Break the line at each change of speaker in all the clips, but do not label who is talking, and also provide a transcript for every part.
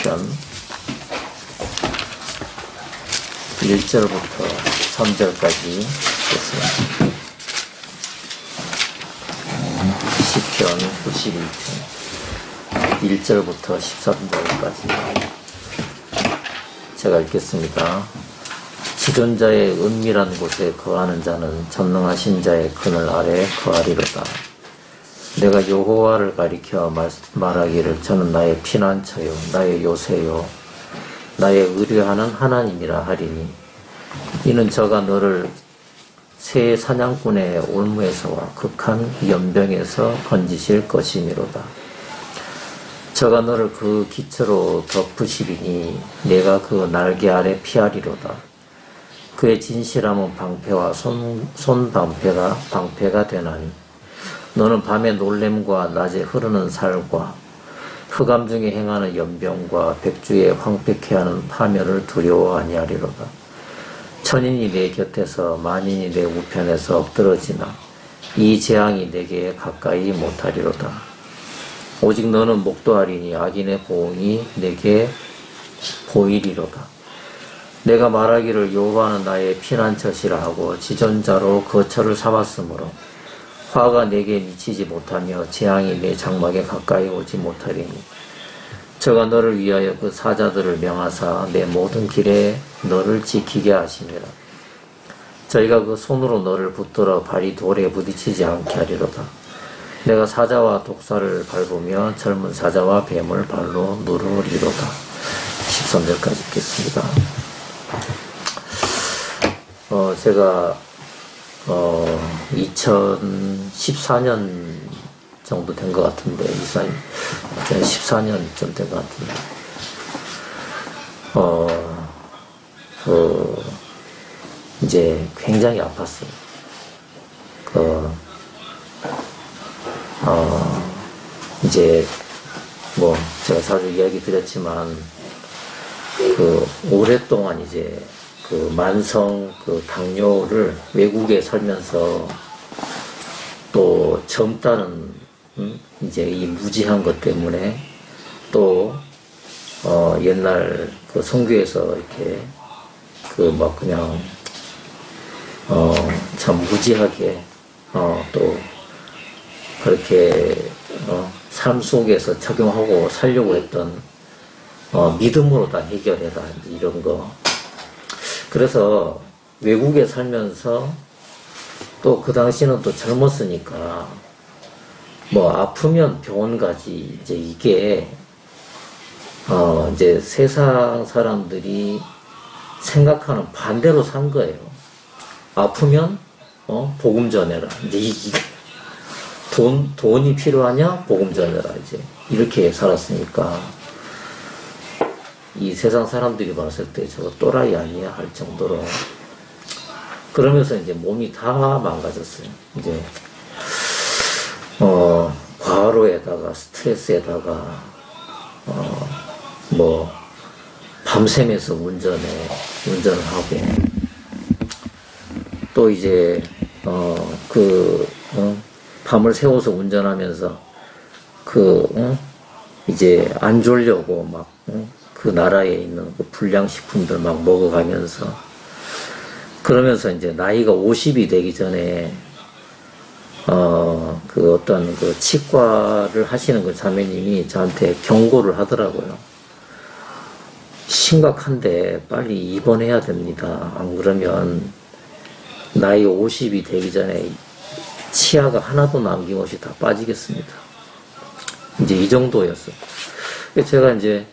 시편 1절부터 3절까지 있겠습니다. 시편 92편 1절부터 13절까지 제가 읽겠습니다. 지존자의 은밀한 곳에 거하는 자는 전능하신 자의 그늘 아래 거하리로다. 내가 여호와를 가리켜 말하기를 저는 나의 피난처요 나의 요새요 나의 의뢰하는 하나님이라 하리니 이는 저가 너를 새 사냥꾼의 올무에서와 극한 연병에서 건지실 것이미로다. 저가 너를 그 기초로 덮으시리니 내가 그 날개 아래 피하리로다. 그의 진실함은 방패와 방패가 되나니 너는 밤의 놀램과 낮에 흐르는 살과 흑암 중에 행하는 연병과 백주에 황폐케 하는 파멸을 두려워 아니하리로다. 천인이 내 곁에서 만인이 내 우편에서 엎드러지나 이 재앙이 내게 가까이 못하리로다. 오직 너는 목도하리니 악인의 보응이 내게 보이리로다. 내가 말하기를 여호와는 나의 피난처시라 하고 지존자로 거처를 삼았으므로 화가 내게 미치지 못하며 재앙이 내 장막에 가까이 오지 못하리니 저가 너를 위하여 그 사자들을 명하사 내 모든 길에 너를 지키게 하심이라. 저희가 그 손으로 너를 붙들어 발이 돌에 부딪히지 않게 하리로다. 내가 사자와 독사를 밟으며 젊은 사자와 뱀을 발로 누르리로다. 13절까지 읽겠습니다. 제가 2014년 정도 된 것 같은데 2014년쯤 된 것 같은데 이제 굉장히 아팠어요. 이제 뭐 제가 자주 이야기 드렸지만 오랫동안 이제 만성 당뇨를 외국에 살면서 또 젊다는 이제 이 무지한 것 때문에 또 옛날 선교에서 이렇게 막 그냥 참 무지하게 또 그렇게 삶 속에서 적용하고 살려고 했던 믿음으로 다 해결해라 이런 거. 그래서 외국에 살면서 또 그 당시는 또 젊었으니까 뭐 아프면 병원 가지 이제 이게 이제 세상 사람들이 생각하는 반대로 산 거예요. 아프면 복음 전해라. 이제 돈이 필요하냐? 복음 전해라. 이제 이렇게 살았으니까 이 세상 사람들이 봤을 때 저거 또라이 아니야 할 정도로 그러면서 이제 몸이 다 망가졌어요. 이제 과로에다가 스트레스에다가 뭐 밤샘에서 운전을 하고 또 이제 밤을 새워서 운전하면서 이제 안 졸려고 막 그 나라에 있는 불량식품들 막 먹어가면서 그러면서 이제 나이가 50이 되기 전에 어떤 치과를 하시는 그 자매님이 저한테 경고를 하더라고요. 심각한데 빨리 입원해야 됩니다. 안 그러면 나이 50이 되기 전에 치아가 하나도 남김없이 다 빠지겠습니다. 이제 이 정도였어요. 제가 이제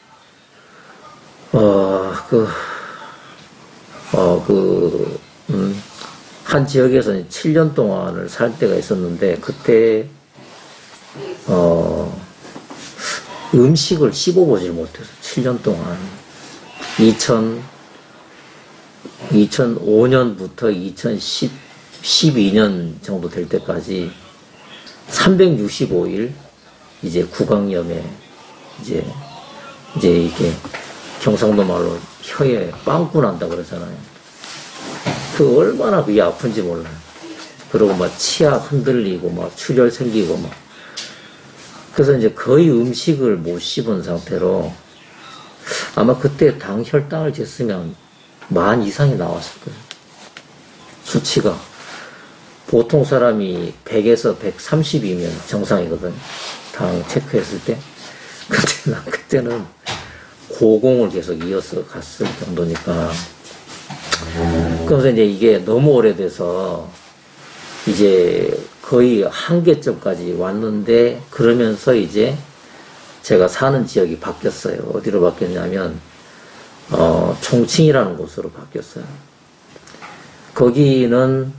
한 지역에서 7년 동안을 살 때가 있었는데 그때 음식을 씹어보질 못해서 7년 동안 2005년부터 2012년 정도 될 때까지 365일 이제 구강염에 이제 이게 경상도 말로 혀에 빵꾸 난다 그러잖아요. 얼마나 그게 아픈지 몰라요. 그리고 막 치아 흔들리고 막 출혈 생기고 막. 그래서 이제 거의 음식을 못 씹은 상태로 아마 그때 당 혈당을 쟀으면 10,000 이상이 나왔을 거예요. 수치가. 보통 사람이 100에서 130이면 정상이거든. 당 체크했을 때. 근데 난 그때는 고공을 계속 이어서 갔을 정도니까. 그래서 이제 이게 너무 오래돼서 이제 거의 한계점까지 왔는데, 그러면서 이제 제가 사는 지역이 바뀌었어요. 어디로 바뀌었냐면 총칭이라는 곳으로 바뀌었어요. 거기는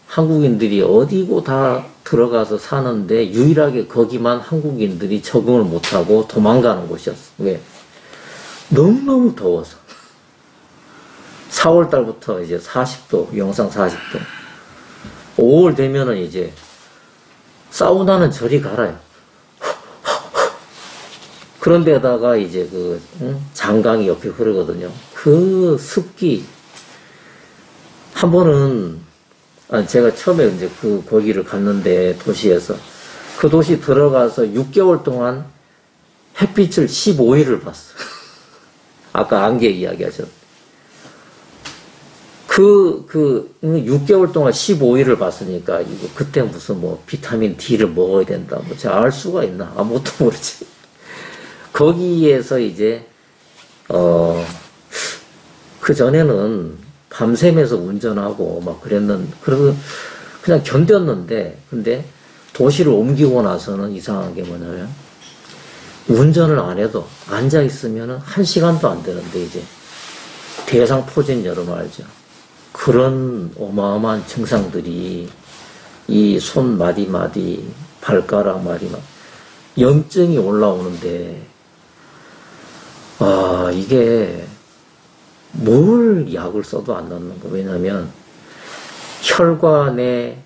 한국인들이 어디고 다 들어가서 사는데 유일하게 거기만 한국인들이 적응을 못하고 도망가는 곳이었어. 왜? 너무너무 더워서. 4월 달부터 이제 40도, 영상 40도. 5월 되면은 이제 사우나는 저리 갈아요. 그런데다가 이제 장강이 옆에 흐르거든요. 그 습기. 한 번은, 제가 처음에 이제 거기를 갔는데, 도시에서. 그 도시 들어가서 6개월 동안 햇빛을 15일을 봤어. 아까 안개 이야기 하셨. 6개월 동안 15일을 봤으니까, 이거 그때 무슨 비타민 D를 먹어야 된다. 제가 알 수가 있나? 아무것도 모르지. 거기에서 이제, 그 전에는 밤샘에서 운전하고 막 그래서 그냥 견뎠는데, 근데 도시를 옮기고 나서는 이상한 게 뭐냐면, 운전을 안 해도 앉아있으면 1시간도 안 되는데, 이제, 대상포진 여러분 알죠? 그런 어마어마한 증상들이 이 손 마디마디, 발가락 마디마디, 염증이 올라오는데, 이게 뭘 약을 써도 안 낫는 거. 왜냐면 혈관에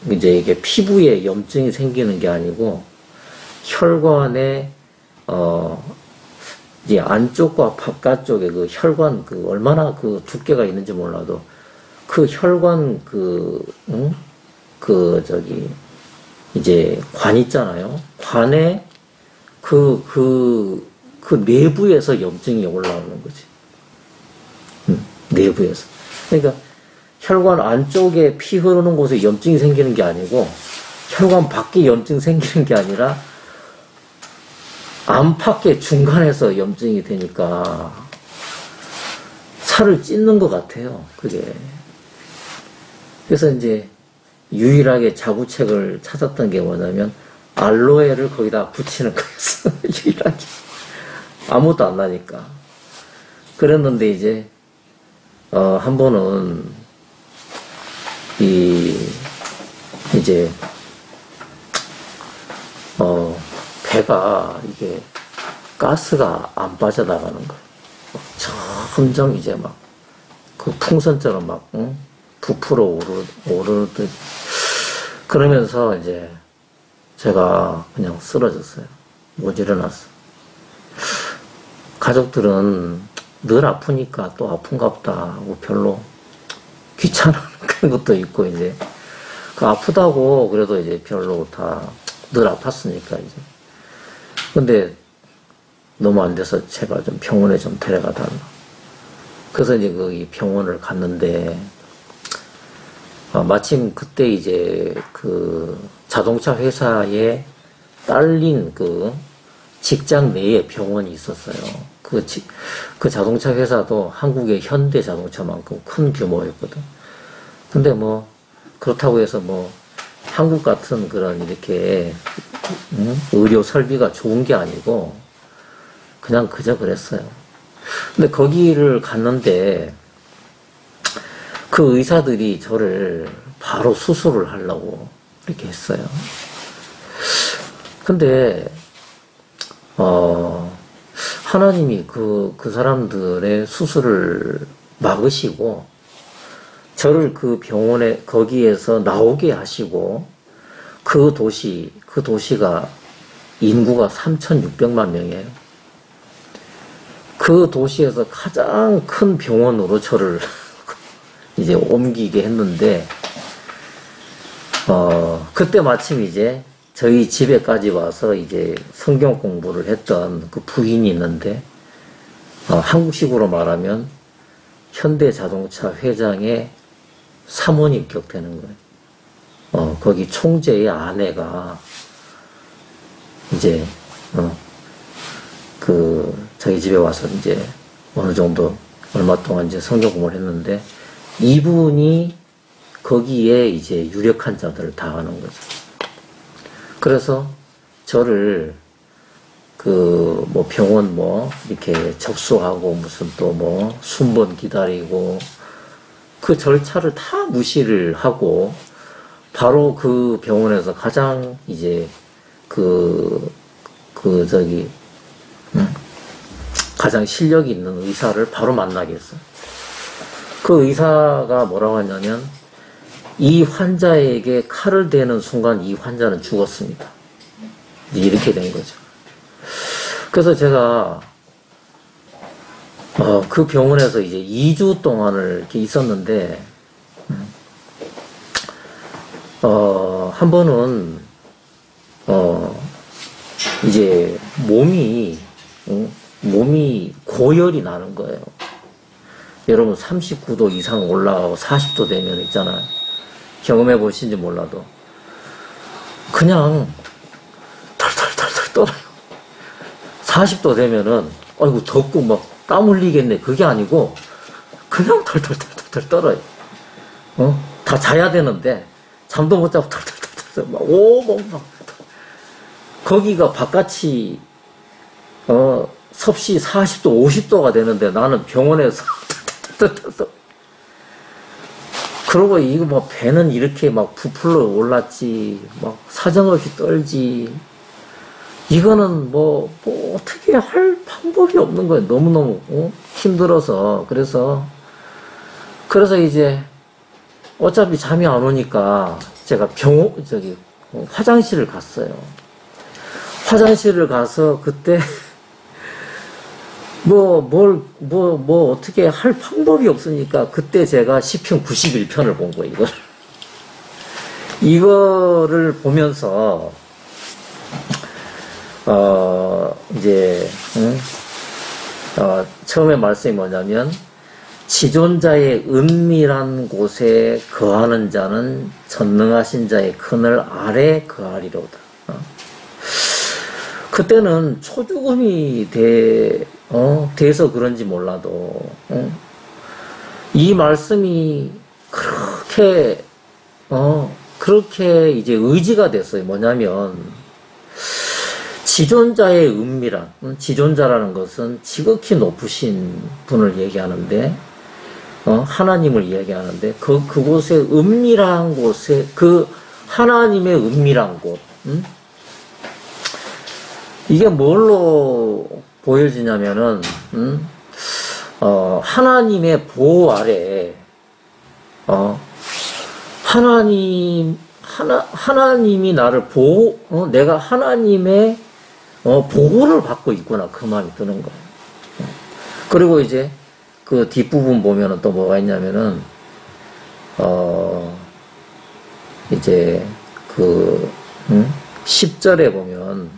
이제 이게 피부에 염증이 생기는 게 아니고 혈관에 이제 안쪽과 바깥쪽에 그 혈관 얼마나 두께가 있는지 몰라도 그 혈관 이제 관 있잖아요. 관에 그 내부에서 염증이 올라오는 거지. 내부에서. 그러니까 혈관 안쪽에 피 흐르는 곳에 염증이 생기는 게 아니고 혈관 밖에 염증 생기는 게 아니라 안팎의 중간에서 염증이 되니까 살을 찢는 것 같아요. 그게. 그래서 이제 유일하게 자구책을 찾았던 게 뭐냐면 알로에를 거기다 붙이는 거였어. 유일하게. 아무것도 안 나니까. 그랬는데 이제 한 번은 이제 배가 이게 가스가 안 빠져나가는 거예요. 점점 이제 막 그 풍선처럼 막 부풀어 오르듯. 그러면서 이제 제가 그냥 쓰러졌어요. 못 일어났어. 가족들은 늘 아프니까 또 아픈가 보다 하고 별로 귀찮아하는 그런 것도 있고, 이제 아프다고 그래도 이제 별로 다 늘 아팠으니까 이제. 근데 너무 안 돼서 제발 좀 병원에 좀 데려가 달라. 그래서 이제 거기 병원을 갔는데, 마침 그때 이제 자동차 회사에 딸린 직장 내에 병원이 있었어요. 그 자동차 회사도 한국의 현대 자동차만큼 큰 규모였거든. 근데 그렇다고 해서 한국 같은 그런 이렇게, 의료 설비가 좋은 게 아니고, 그냥 그저 그랬어요. 근데 거기를 갔는데, 그 의사들이 저를 바로 수술을 하려고 이렇게 했어요. 근데, 하나님이 그 사람들의 수술을 막으시고, 저를 그 병원에, 거기에서 나오게 하시고, 그 도시가 인구가 3,600만 명이에요. 그 도시에서 가장 큰 병원으로 저를 이제 옮기게 했는데, 그때 마침 이제 저희 집에까지 와서 이제 성경 공부를 했던 그 부인이 있는데, 한국식으로 말하면 현대자동차 회장의 사모님격 되는 거예요. 거기 총재의 아내가 이제, 저희 집에 와서 이제 어느 정도 얼마 동안 이제 성경 공부를 했는데, 이분이 거기에 이제 유력한 자들을 다 아는 거죠. 그래서 저를 병원 이렇게 접수하고 무슨 또 순번 기다리고 그 절차를 다 무시를 하고 바로 그 병원에서 가장 이제 가장 실력이 있는 의사를 바로 만나게 했어요. 그 의사가 뭐라고 하냐면 이 환자에게 칼을 대는 순간 이 환자는 죽었습니다. 이렇게 된 거죠. 그래서 제가 그 병원에서 이제 2주 동안을 이렇게 있었는데 한 번은 이제 몸이 고열이 나는 거예요. 여러분 39도 이상 올라가고 40도 되면 있잖아요. 경험해 보신지 몰라도 그냥 털털털털 떨어요. 40도 되면은 아이고 덥고 막 땀 흘리겠네 그게 아니고 그냥 털털털털 떨어요. 다 자야 되는데 잠도 못 자고 털털털털 막 오목 거기가 바깥이 섭씨 40도 50도가 되는데 나는 병원에서 그러고 이거 배는 이렇게 부풀러 올랐지 사정없이 떨지 이거는 어떻게 할 방법이 없는 거예요. 너무너무 힘들어서 그래서 이제 어차피 잠이 안 오니까 제가 화장실을 갔어요. 화장실을 가서 그때 어떻게 할 방법이 없으니까 그때 제가 시편 91편을 본 거예요, 이거를 보면서, 처음에 말씀이 뭐냐면, 지존자의 은밀한 곳에 거하는 자는 전능하신 자의 그늘 아래 거하리로다. 그때는 초죽음이 돼서 그런지 몰라도, 이 말씀이 그렇게 이제 의지가 됐어요. 뭐냐면, 지존자의 은밀한, 지존자라는 것은 지극히 높으신 분을 얘기하는데, 하나님을 이야기하는데, 그곳에 은밀한 곳에, 하나님의 은밀한 곳, 이게 뭘로 보여지냐면은, 하나님의 보호 아래, 하나님이 나를 내가 하나님의, 보호를 받고 있구나. 그 마음이 드는 거예요. 그리고 이제, 그 뒷부분 보면은 또 뭐가 있냐면은, 이제, 10절에 보면,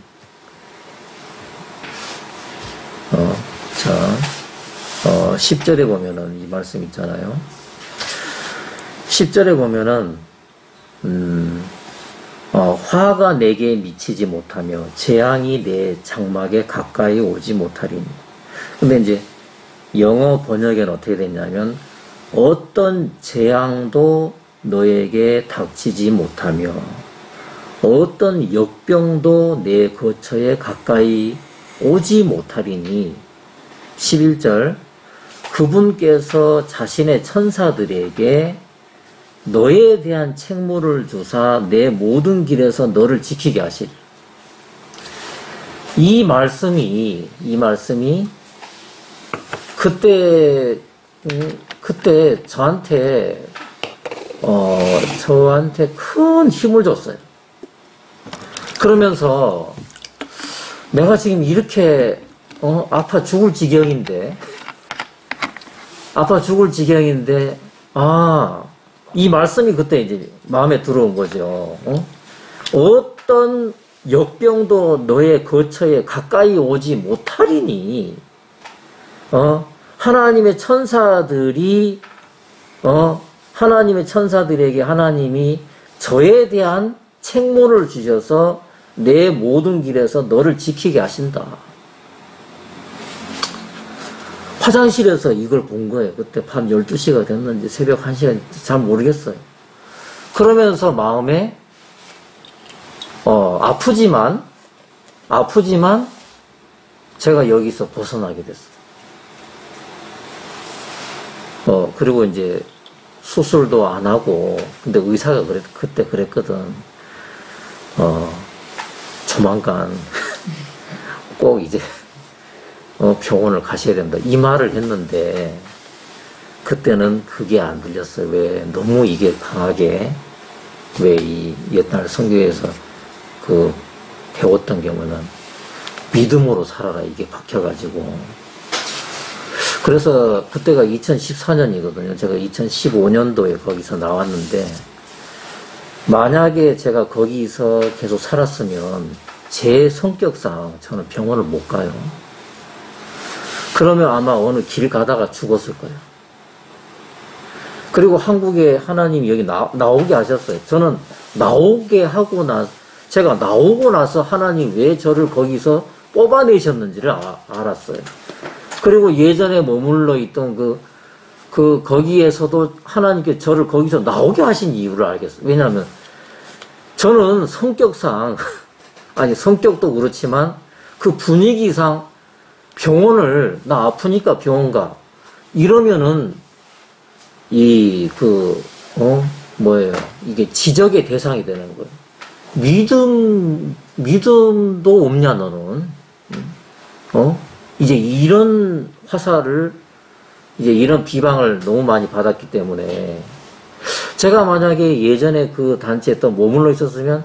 10절에 보면은 이 말씀 있잖아요. 10절에 보면은, 화가 내게 미치지 못하며 재앙이 내 장막에 가까이 오지 못하리니. 근데 이제 영어 번역에는 어떻게 됐냐면, 어떤 재앙도 너에게 닥치지 못하며 어떤 역병도 내 거처에 가까이 오지 못하리니. 11절, 그분께서 자신의 천사들에게 너에 대한 책무를 주사 내 모든 길에서 너를 지키게 하시리. 이 말씀이 그때 저한테 큰 힘을 줬어요. 그러면서 내가 지금 이렇게 아파 죽을 지경인데 이 말씀이 그때 이제 마음에 들어온 거죠. 어떤 역병도 너의 거처에 가까이 오지 못하리니, 하나님의 천사들이, 하나님의 천사들에게 하나님이 저에 대한 책무를 주셔서 내 모든 길에서 너를 지키게 하신다. 화장실에서 이걸 본 거예요. 그때 밤 12시가 됐는지 새벽 1시간 잘 모르겠어요. 그러면서 마음에 아프지만 제가 여기서 벗어나게 됐어요. 그리고 이제 수술도 안 하고, 근데 의사가 그때 그랬거든. 조만간 꼭 이제 병원을 가셔야 된다. 이 말을 했는데, 그때는 그게 안 들렸어요. 왜? 너무 이게 강하게, 왜 이 옛날 성경에서 배웠던 경우는 믿음으로 살아라. 이게 박혀가지고. 그래서 그때가 2014년이거든요. 제가 2015년도에 거기서 나왔는데, 만약에 제가 거기서 계속 살았으면 제 성격상 저는 병원을 못 가요. 그러면 아마 어느 길 가다가 죽었을 거예요. 그리고 한국에 하나님이 여기 나오게 하셨어요. 저는 나오게 하고 제가 나오고 나서 하나님 왜 저를 거기서 뽑아내셨는지를 알았어요. 그리고 예전에 머물러 있던 거기에서도 하나님께 저를 거기서 나오게 하신 이유를 알겠어요. 왜냐하면 저는 성격상, 아니 성격도 그렇지만 그 분위기상 병원을, 나 아프니까 병원 가. 이러면은 이게 지적의 대상이 되는 거예요. 믿음도 없냐, 너는? 이제 이런 화살을, 이제 이런 비방을 너무 많이 받았기 때문에, 제가 만약에 예전에 그 단체에 또 머물러 있었으면,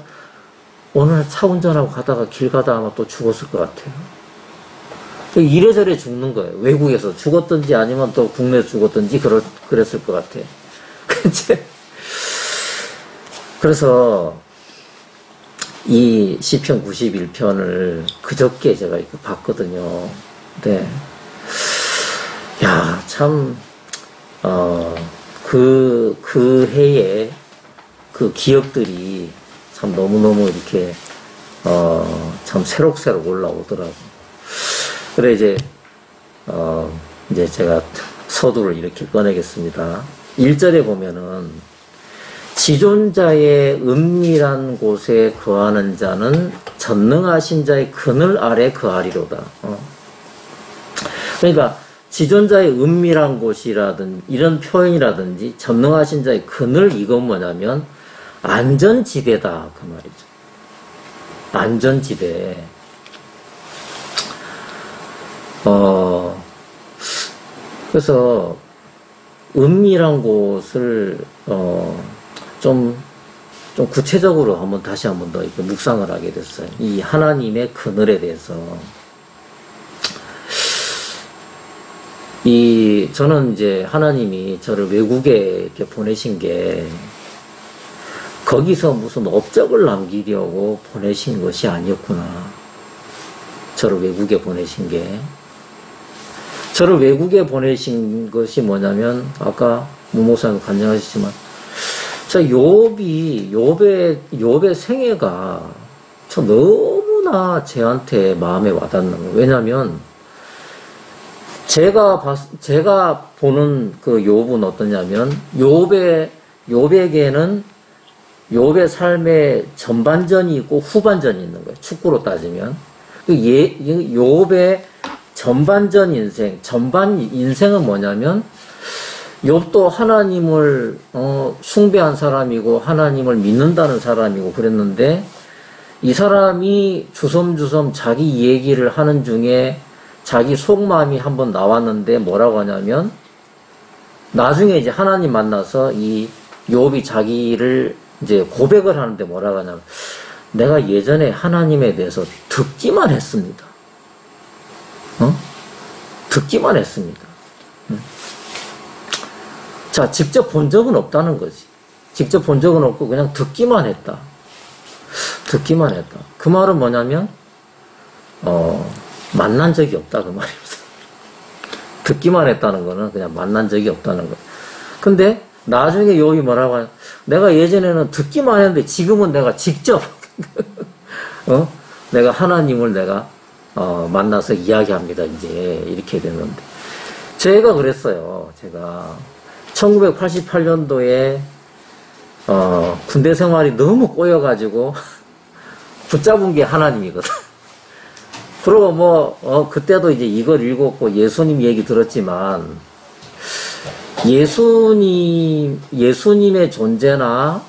오늘 차 운전하고 가다가 길 가다가 아마 또 죽었을 것 같아요. 이래저래 죽는 거예요. 외국에서 죽었든지 아니면 또 국내에서 죽었든지 그랬을 것 같아요. 그래서, 이 시편 91편을 그저께 제가 이렇게 봤거든요. 네. 야, 참, 그 해에 그 기억들이 참 너무너무 이렇게, 참 새록새록 올라오더라고요. 그래, 이제 제가 서두를 이렇게 꺼내겠습니다. 1절에 보면은, 지존자의 은밀한 곳에 거하는 자는 전능하신 자의 그늘 아래 거하리로다. 그러니까 지존자의 은밀한 곳이라든지 이런 표현이라든지 전능하신 자의 그늘, 이건 뭐냐면 안전지대다 그 말이죠. 안전지대. 그래서 은밀한 곳을 좀 구체적으로 다시 한번 더 이렇게 묵상을 하게 됐어요. 이 하나님의 그늘에 대해서. 저는 이제 하나님이 저를 외국에 이렇게 보내신 게, 거기서 무슨 업적을 남기려고 보내신 것이 아니었구나. 저를 외국에 보내신 게. 저를 외국에 보내신 것이 뭐냐면, 아까 무목사님 간증하셨지만, 욥의 생애가 너무나 제한테 마음에 와닿는 거예요. 왜냐면, 제가 보는 그 욥은 어떠냐면, 욥에게는 욥의 삶의 전반전이 있고 후반전이 있는 거예요. 축구로 따지면. 욥의 전반전 인생, 전반 인생은 뭐냐면, 욥도 하나님을 숭배한 사람이고 하나님을 믿는다는 사람이고 그랬는데, 이 사람이 주섬주섬 자기 얘기를 하는 중에 자기 속마음이 한번 나왔는데 뭐라고 하냐면, 나중에 이제 하나님 만나서 이 욥이 자기를 이제 고백을 하는데 뭐라고 하냐면, 내가 예전에 하나님에 대해서 듣기만 했습니다. 듣기만 했습니다. 자, 직접 본 적은 없다는 거지. 직접 본 적은 없고 그냥 듣기만 했다. 듣기만 했다. 그 말은 뭐냐면, 만난 적이 없다. 그 말이었어. 듣기만 했다는 거는 그냥 만난 적이 없다는 거. 근데 나중에 여기 뭐라고 하냐. 내가 예전에는 듣기만 했는데 지금은 내가 직접, 내가 하나님을 내가, 만나서 이야기합니다. 이제 이렇게 됐는데. 제가 그랬어요. 제가 1988년도에 군대 생활이 너무 꼬여가지고 붙잡은 게 하나님이거든. 그리고 뭐 그때도 이제 이걸 읽었고 예수님 얘기 들었지만 예수님의 존재나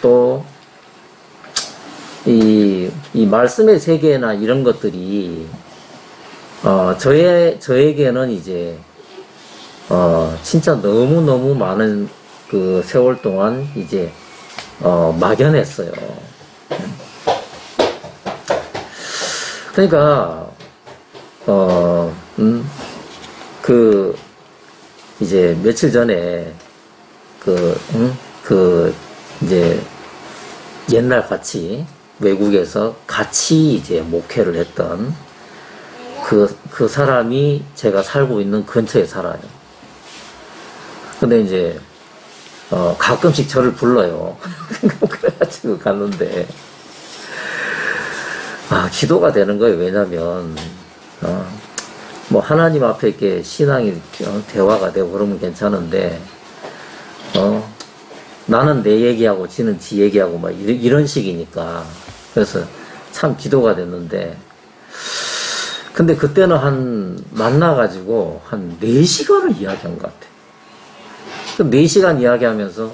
또 이 말씀의 세계나 이런 것들이 저에게는 이제 진짜 너무너무 많은 그 세월 동안 이제 막연했어요. 그러니까 이제 며칠 전에 이제 옛날 같이 외국에서 같이 이제 목회를 했던 그 사람이 제가 살고 있는 근처에 살아요. 근데 이제 가끔씩 저를 불러요. 그래가지고 갔는데 기도가 되는 거예요. 왜냐면 뭐 하나님 앞에 이렇게 신앙이 대화가 되고 그러면 괜찮은데 나는 내 얘기하고 지는 지 얘기하고 막 이런 식이니까 그래서 참 기도가 됐는데 근데 그때는 만나가지고 한 4시간을 이야기한 것 같아. 4시간 이야기하면서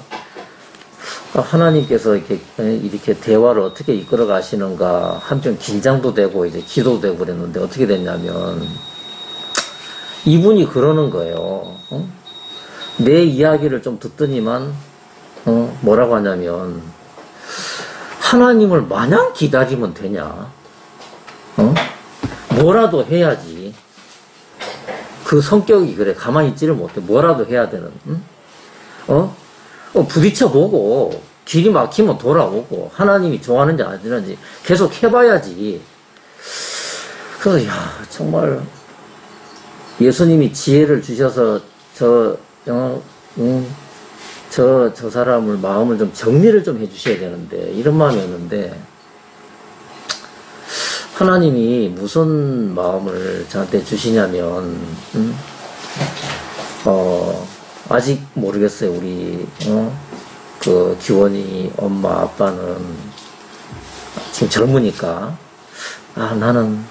하나님께서 이렇게 대화를 어떻게 이끌어 가시는가 한편 긴장도 되고 이제 기도도 되고 그랬는데 어떻게 됐냐면 이분이 그러는 거예요. 내 이야기를 좀 듣더니만 뭐라고 하냐면 하나님을 마냥 기다리면 되냐? 뭐라도 해야지. 그 성격이 그래. 가만히 있지를 못해. 뭐라도 해야 되는. 부딪혀보고 길이 막히면 돌아오고 하나님이 좋아하는지 안 좋아하는지 계속 해봐야지. 그래서 정말 예수님이 지혜를 주셔서 저 사람을 마음을 좀 정리를 좀 해주셔야 되는데 이런 마음이었는데 하나님이 무슨 마음을 저한테 주시냐면 아직 모르겠어요. 우리 그 기원이 엄마 아빠는 지금 젊으니까 나는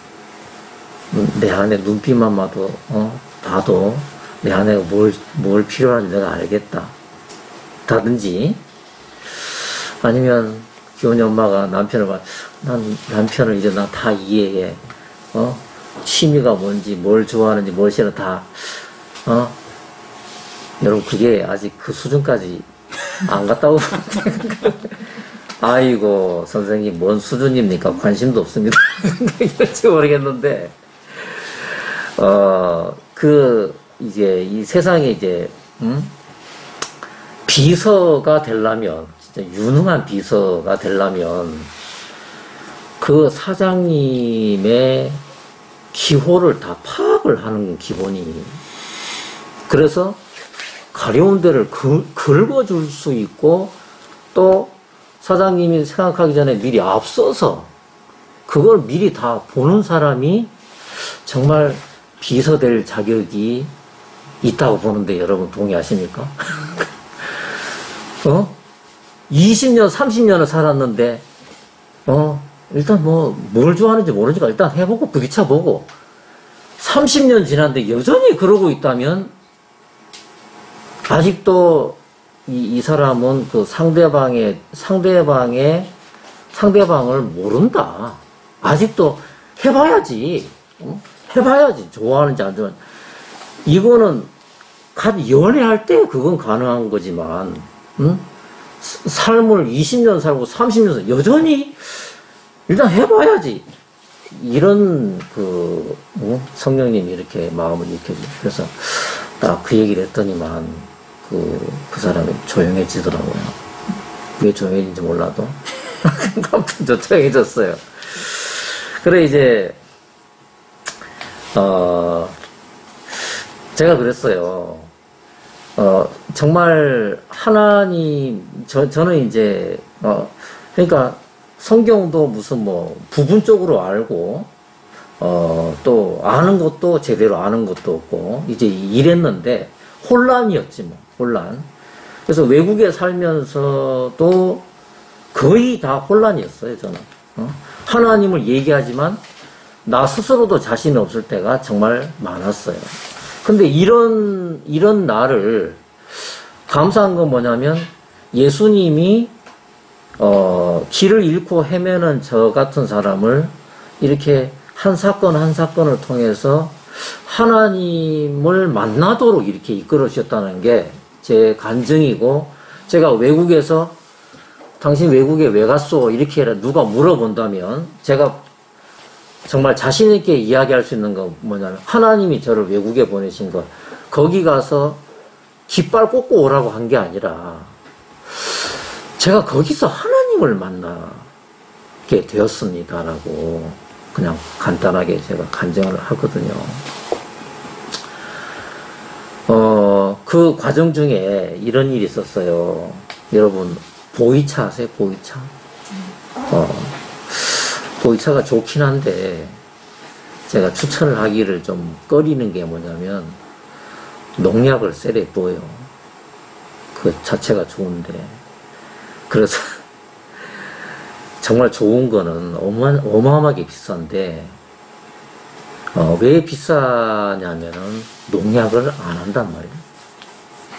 내 아내 눈빛만 봐도 내 아내가 뭘 필요한지 내가 알겠다. 다든지 아니면 기원이 엄마가 남편을 난 남편을 이제 나 다 이해해. 취미가 뭔지 뭘 좋아하는지 뭘 싫어 다 여러분 그게 아직 그 수준까지 안 갔다고 아이고 선생님 뭔 수준입니까? 관심도 없습니다. 이럴지 모르겠는데 이제 이 세상에 이제 비서가 되려면 진짜 유능한 비서가 되려면 그 사장님의 기호를 다 파악을 하는 기본이 그래서 가려운 데를 긁어줄 수 있고 또 사장님이 생각하기 전에 미리 앞서서 그걸 미리 다 보는 사람이 정말 비서 될 자격이 있다고 보는데 여러분 동의하십니까? 20년, 30년을 살았는데, 일단 뭘 좋아하는지 모르니까 일단 해보고 부딪혀보고, 30년 지났는데 여전히 그러고 있다면, 아직도 이 사람은 그 상대방을 모른다. 아직도 해봐야지. 해봐야지. 좋아하는지 안 좋아하는지. 이거는 연애할 때 그건 가능한 거지만, 삶을 20년 살고 30년 살고 여전히 일단 해봐야지. 이런 성령님이 이렇게 마음을 이렇게 그래서 딱 그 얘기를 했더니만 그 사람이 조용해지더라고요. 왜 조용해진지 몰라도 아무튼 저 조용해졌어요. 그래 이제 제가 그랬어요. 정말 하나님 저는 이제 그러니까 성경도 무슨 뭐 부분적으로 알고 또 아는 것도 제대로 아는 것도 없고 이제 이랬는데 혼란이었지 뭐 혼란. 그래서 외국에 살면서도 거의 다 혼란이었어요 저는. 하나님을 얘기하지만 나 스스로도 자신이 없을 때가 정말 많았어요. 근데 이런 나를 감사한 건 뭐냐면 예수님이 길을 잃고 헤매는 저 같은 사람을 이렇게 한 사건 한 사건을 통해서 하나님을 만나도록 이렇게 이끌어 주셨다는 게 제 간증이고, 제가 외국에서 당신 외국에 왜 갔어? 이렇게 누가 물어본다면 제가 정말 자신 있게 이야기할 수 있는 건 뭐냐면 하나님이 저를 외국에 보내신 것, 거기 가서 깃발 꽂고 오라고 한 게 아니라 제가 거기서 하나님을 만나게 되었습니다라고 그냥 간단하게 제가 간증을 하거든요. 그 과정 중에 이런 일이 있었어요. 여러분 보이차 아세요? 보이차? 보이차가 좋긴 한데 제가 추천을 하기를 좀 꺼리는 게 뭐냐면 농약을 셀에 부어요. 그 자체가 좋은데. 그래서 정말 좋은 거는 어마어마하게 비싼데 왜 비싸냐면은 농약을 안 한단 말이에요.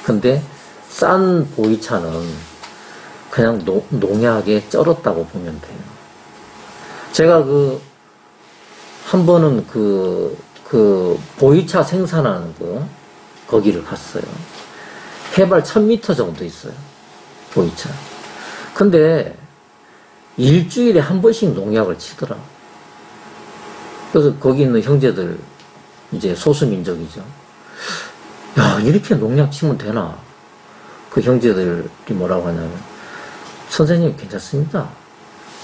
근데 싼 보이차는 그냥 농약에 쩔었다고 보면 돼요. 제가 한 번은 보이차 생산하는 거기를 갔어요. 해발 1000m 정도 있어요. 보이차. 근데 일주일에 한 번씩 농약을 치더라. 그래서 거기 있는 형제들, 이제 소수민족이죠. 야, 이렇게 농약 치면 되나? 그 형제들이 뭐라고 하냐면, 선생님 괜찮습니다.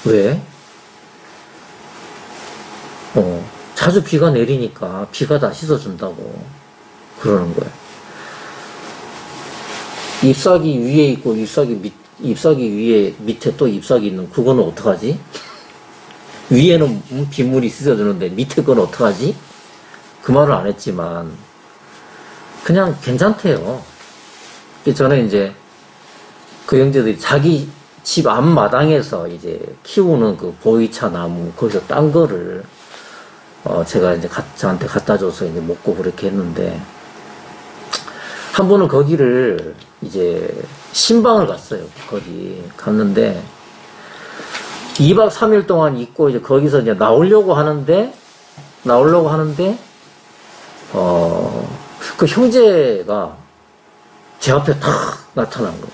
왜? 자주 비가 내리니까 비가 다 씻어준다고 그러는 거예요. 잎사귀 위에 있고 잎사귀 위에 밑에 또 잎사귀 있는 그거는 어떡하지? 위에는 빗물이 씻어주는데 밑에 건 어떡하지? 그 말을 안 했지만 그냥 괜찮대요. 저는 이제 그 형제들이 자기 집 앞마당에서 이제 키우는 그 보이차 나무 거기서 딴 거를 제가 이제 저한테 갖다 줘서 이제 먹고 그렇게 했는데, 한 번은 거기를 이제 신방을 갔어요. 거기 갔는데 2박 3일 동안 있고 이제 거기서 이제 나오려고 하는데 그 형제가 제 앞에 탁 나타난 거예요.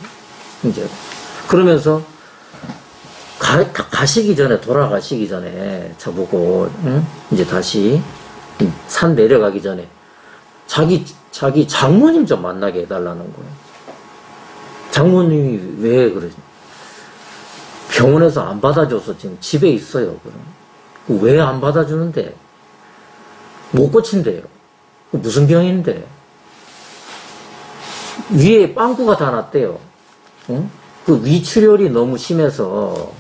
형제가. 그러면서 돌아가시기 전에 저보고, 응? 이제 다시 산 내려가기 전에 자기 장모님 좀 만나게 해달라는 거예요. 장모님이 왜 그러지? 병원에서 안 받아줘서 지금 집에 있어요. 그럼 왜 안 받아주는데? 못 고친대요. 무슨 병인데? 위에 빵꾸가 다 났대요. 응? 그 위출혈이 너무 심해서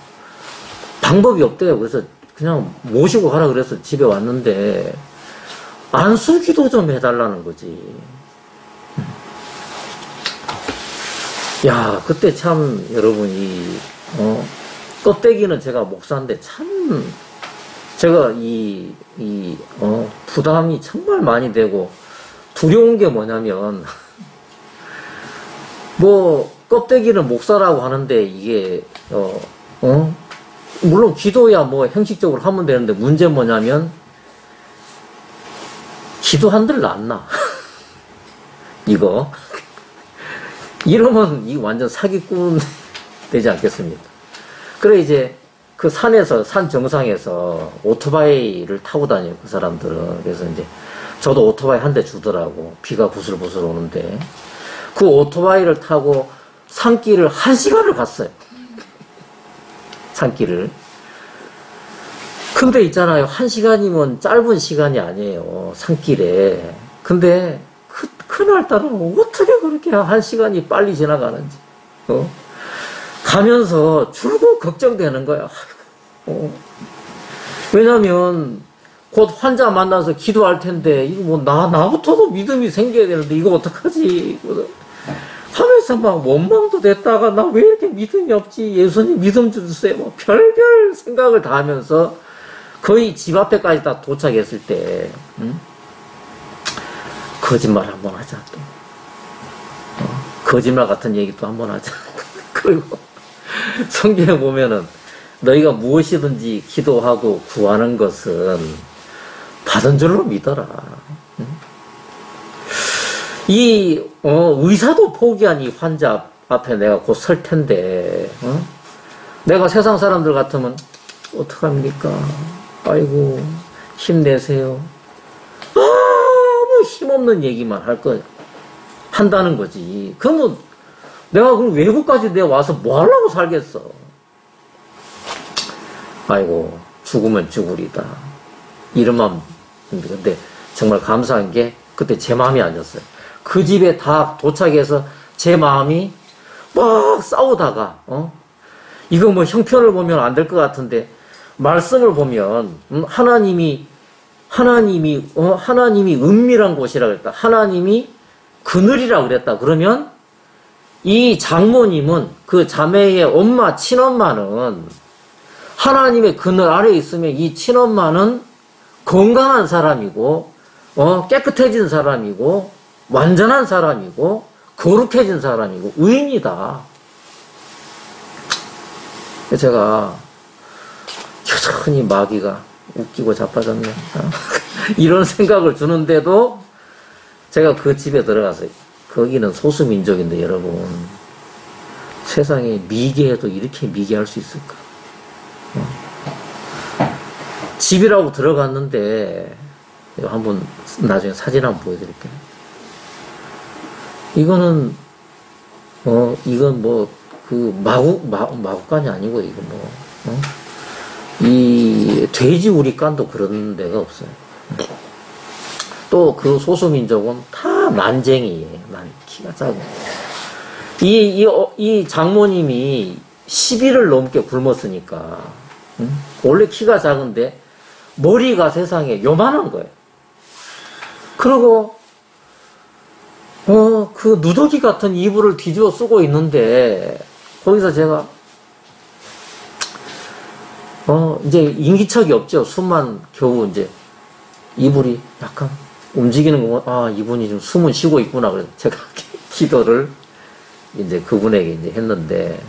방법이 없대요. 그래서 그냥 모시고 가라 그래서 집에 왔는데 안수기도 좀 해달라는 거지. 야, 그때 참 여러분이 껍데기는 제가 목사인데 참 제가 부담이 정말 많이 되고 두려운 게 뭐냐면 뭐 껍데기는 목사라고 하는데 이게 물론 기도야 뭐 형식적으로 하면 되는데 문제는 뭐냐면 기도한들 안 나. 이러면 이 완전 사기꾼 되지 않겠습니까? 그래 이제 그 산 정상에서 오토바이를 타고 다녀요, 그 사람들은. 그래서 이제 저도 오토바이 한 대 주더라고. 비가 부슬부슬 오는데. 그 오토바이를 타고 산길을 1시간을 갔어요. 산길을. 근데 있잖아요. 1시간이면 짧은 시간이 아니에요. 산길에. 근데 그날따라 어떻게 그렇게 1시간이 빨리 지나가는지. 가면서 줄곧 걱정되는 거야. 왜냐면 곧 환자 만나서 기도할 텐데 이거 뭐 나부터도 믿음이 생겨야 되는데 이거 어떡하지 하면서 막 원망도 됐다가 나 왜 이렇게 믿음이 없지, 예수님 믿음 주세요, 뭐 별별 생각을 다 하면서 거의 집 앞에까지 다 도착했을 때 거짓말 한번 하자 또. 거짓말 같은 얘기도 한번 하자. 그리고 성경에 보면은 너희가 무엇이든지 기도하고 구하는 것은 받은 줄로 믿어라. 이 의사도 포기한 이 환자 앞에 내가 곧 설 텐데 내가 세상 사람들 같으면 어떡합니까? 아이고 힘내세요. 아무 힘없는 얘기만 한다는 거지. 그러면 내가 그럼 외국까지 내가 와서 뭐 하려고 살겠어. 아이고 죽으면 죽으리다 이런 마음입니다. 근데 정말 감사한 게 그때 제 마음이 아니었어요. 그 집에 다 도착해서 제 마음이 막 싸우다가 이거 뭐 형편을 보면 안 될 것 같은데 말씀을 보면 하나님이 은밀한 곳이라 그랬다. 하나님이 그늘이라 그랬다. 그러면 이 장모님은 그 자매의 엄마 친엄마는 하나님의 그늘 아래에 있으면 이 친엄마는 건강한 사람이고 깨끗해진 사람이고 완전한 사람이고 거룩해진 사람이고 의인이다. 제가 여전히 마귀가 웃기고 자빠졌네. 이런 생각을 주는데도 제가 그 집에 들어가서 거기는 소수민족인데 여러분 세상에 미개해도 이렇게 미개할 수 있을까? 집이라고 들어갔는데 한번 나중에 사진 한번 보여드릴게요. 이거는 이건 뭐 그 마구간이 아니고 이거 뭐 이 돼지 우리간도 그런 데가 없어요. 또 그 소수민족은 다 난쟁이에요. 키가 작은. 이 장모님이 10일을 넘게 굶었으니까 원래 키가 작은데 머리가 세상에 요만한 거예요. 그리고 그 누더기 같은 이불을 뒤집어 쓰고 있는데 거기서 제가 이제 인기척이 없죠. 숨만 겨우 이제 이불이 약간 움직이는 거, 이분이 좀 숨은 쉬고 있구나. 그래서 제가 기도를 이제 그분에게 이제 했는데,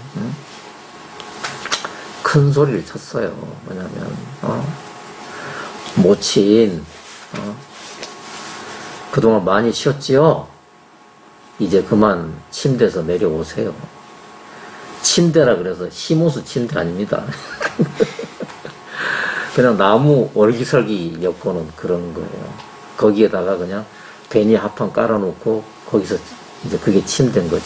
큰 소리를 쳤어요. 뭐냐면, 모친, 그동안 많이 쉬었지요? 이제 그만 침대에서 내려오세요. 침대라 그래서 시무스 침대 아닙니다. 그냥 나무 월기설기 엮어놓은 그런 거예요. 거기에다가 그냥 베니 합판 깔아놓고 거기서 이제 그게 침대인 거지.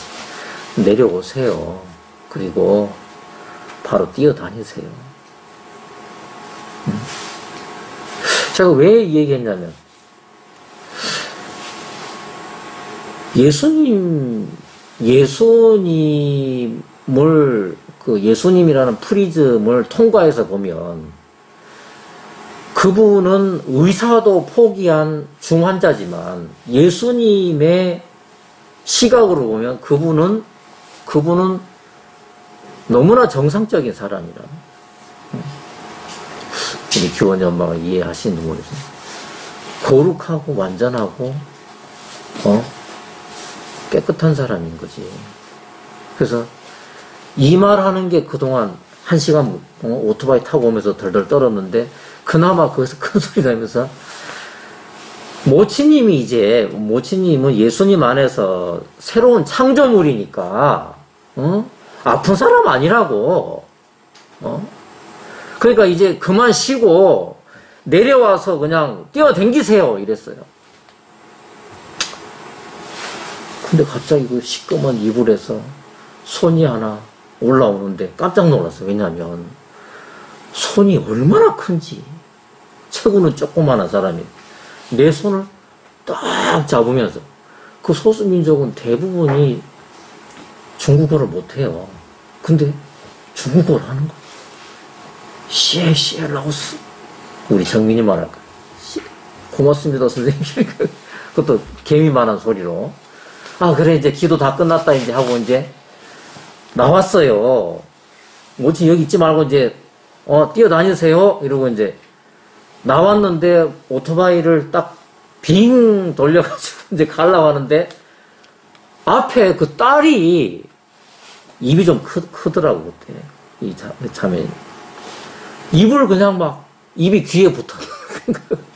내려오세요. 그리고 바로 뛰어다니세요. 제가 왜 이 얘기했냐면 예수님이라는 프리즘을 통과해서 보면 그분은 의사도 포기한 중환자지만 예수님의 시각으로 보면 그분은 너무나 정상적인 사람이라. 우리 교원이 엄마가 이해하시는 분이죠. 거룩하고 완전하고 깨끗한 사람인 거지. 그래서 이 말하는 게 그동안 1시간 오토바이 타고 오면서 덜덜 떨었는데 그나마 거기서 큰 소리 나면서 모치님은 예수님 안에서 새로운 창조물이니까 아픈 사람 아니라고. 그러니까 이제 그만 쉬고 내려와서 그냥 뛰어댕기세요 이랬어요. 근데 갑자기 그 시꺼먼 이불에서 손이 하나 올라오는데 깜짝 놀랐어요. 왜냐하면 손이 얼마나 큰지. 체구는 조그마한 사람이 내 손을 딱 잡으면서, 그 소수민족은 대부분이 중국어를 못해요. 근데 중국어를 하는 거야. 시에 라오스. 우리 정민이 말할까. 고맙습니다, 선생님. 그것도 개미만한 소리로. 아, 그래, 이제 기도 다 끝났다, 이제 하고 이제 나왔어요. 뭐지, 여기 있지 말고 이제, 뛰어다니세요. 이러고 이제 나왔는데 오토바이를 딱 빙 돌려가지고 이제 가려고 하는데 앞에 그 딸이 입이 좀 크더라고, 그때. 이 자매. 입을 그냥 막, 입이 귀에 붙어.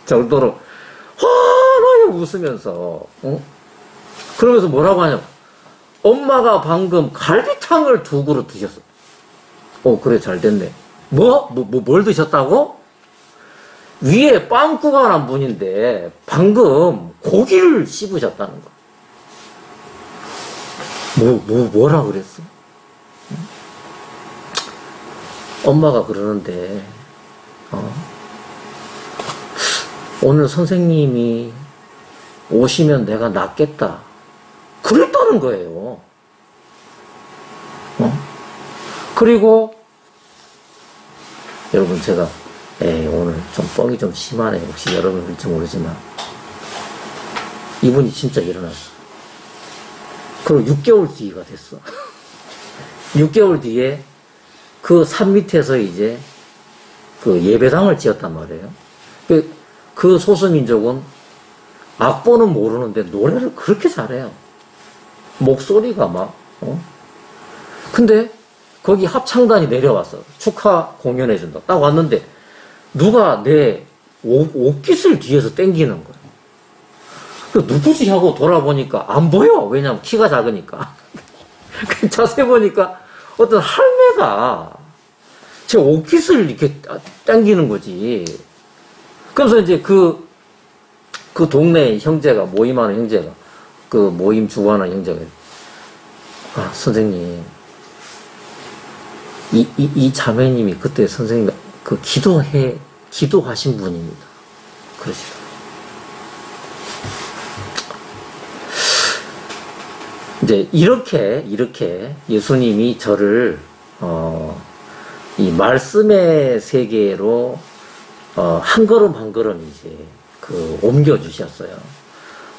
정도로 환하게 웃으면서, 그러면서 뭐라고 하냐면, 엄마가 방금 갈비탕을 2그릇 드셨어. 그래, 잘 됐네. 뭘 드셨다고? 위에 빵꾸가 난 분인데, 방금 고기를 씹으셨다는 거. 뭐라 그랬어? 엄마가 그러는데, 오늘 선생님이 오시면 내가 낫겠다. 그랬다는 거예요. 그리고, 여러분, 제가, 오늘 좀 뻥이 좀 심하네. 혹시 여러분 볼지 모르지만. 이분이 진짜 일어났어. 그리고 6개월 뒤가 됐어. 6개월 뒤에 그 산 밑에서 이제 그 예배당을 지었단 말이에요. 그 소수민족은 악보는 모르는데 노래를 그렇게 잘해요. 목소리가 막, 근데 거기 합창단이 내려왔어. 축하 공연해준다. 딱 왔는데 누가 내 옷깃을 뒤에서 땡기는 거야. 누구지 하고 돌아보니까 안 보여. 왜냐면 키가 작으니까. 자세히 보니까 어떤 할매가 제 옷깃을 이렇게 당기는 거지. 그래서 이제 그 동네 형제가, 모임하는 형제가, 그 모임 주관하는 형제가, 선생님, 이 자매님이 그때 선생님, 기도하신 분입니다. 그러시더라고요. 이제 이렇게 예수님이 저를 이 말씀의 세계로 한 걸음 한 걸음 이제 옮겨 주셨어요.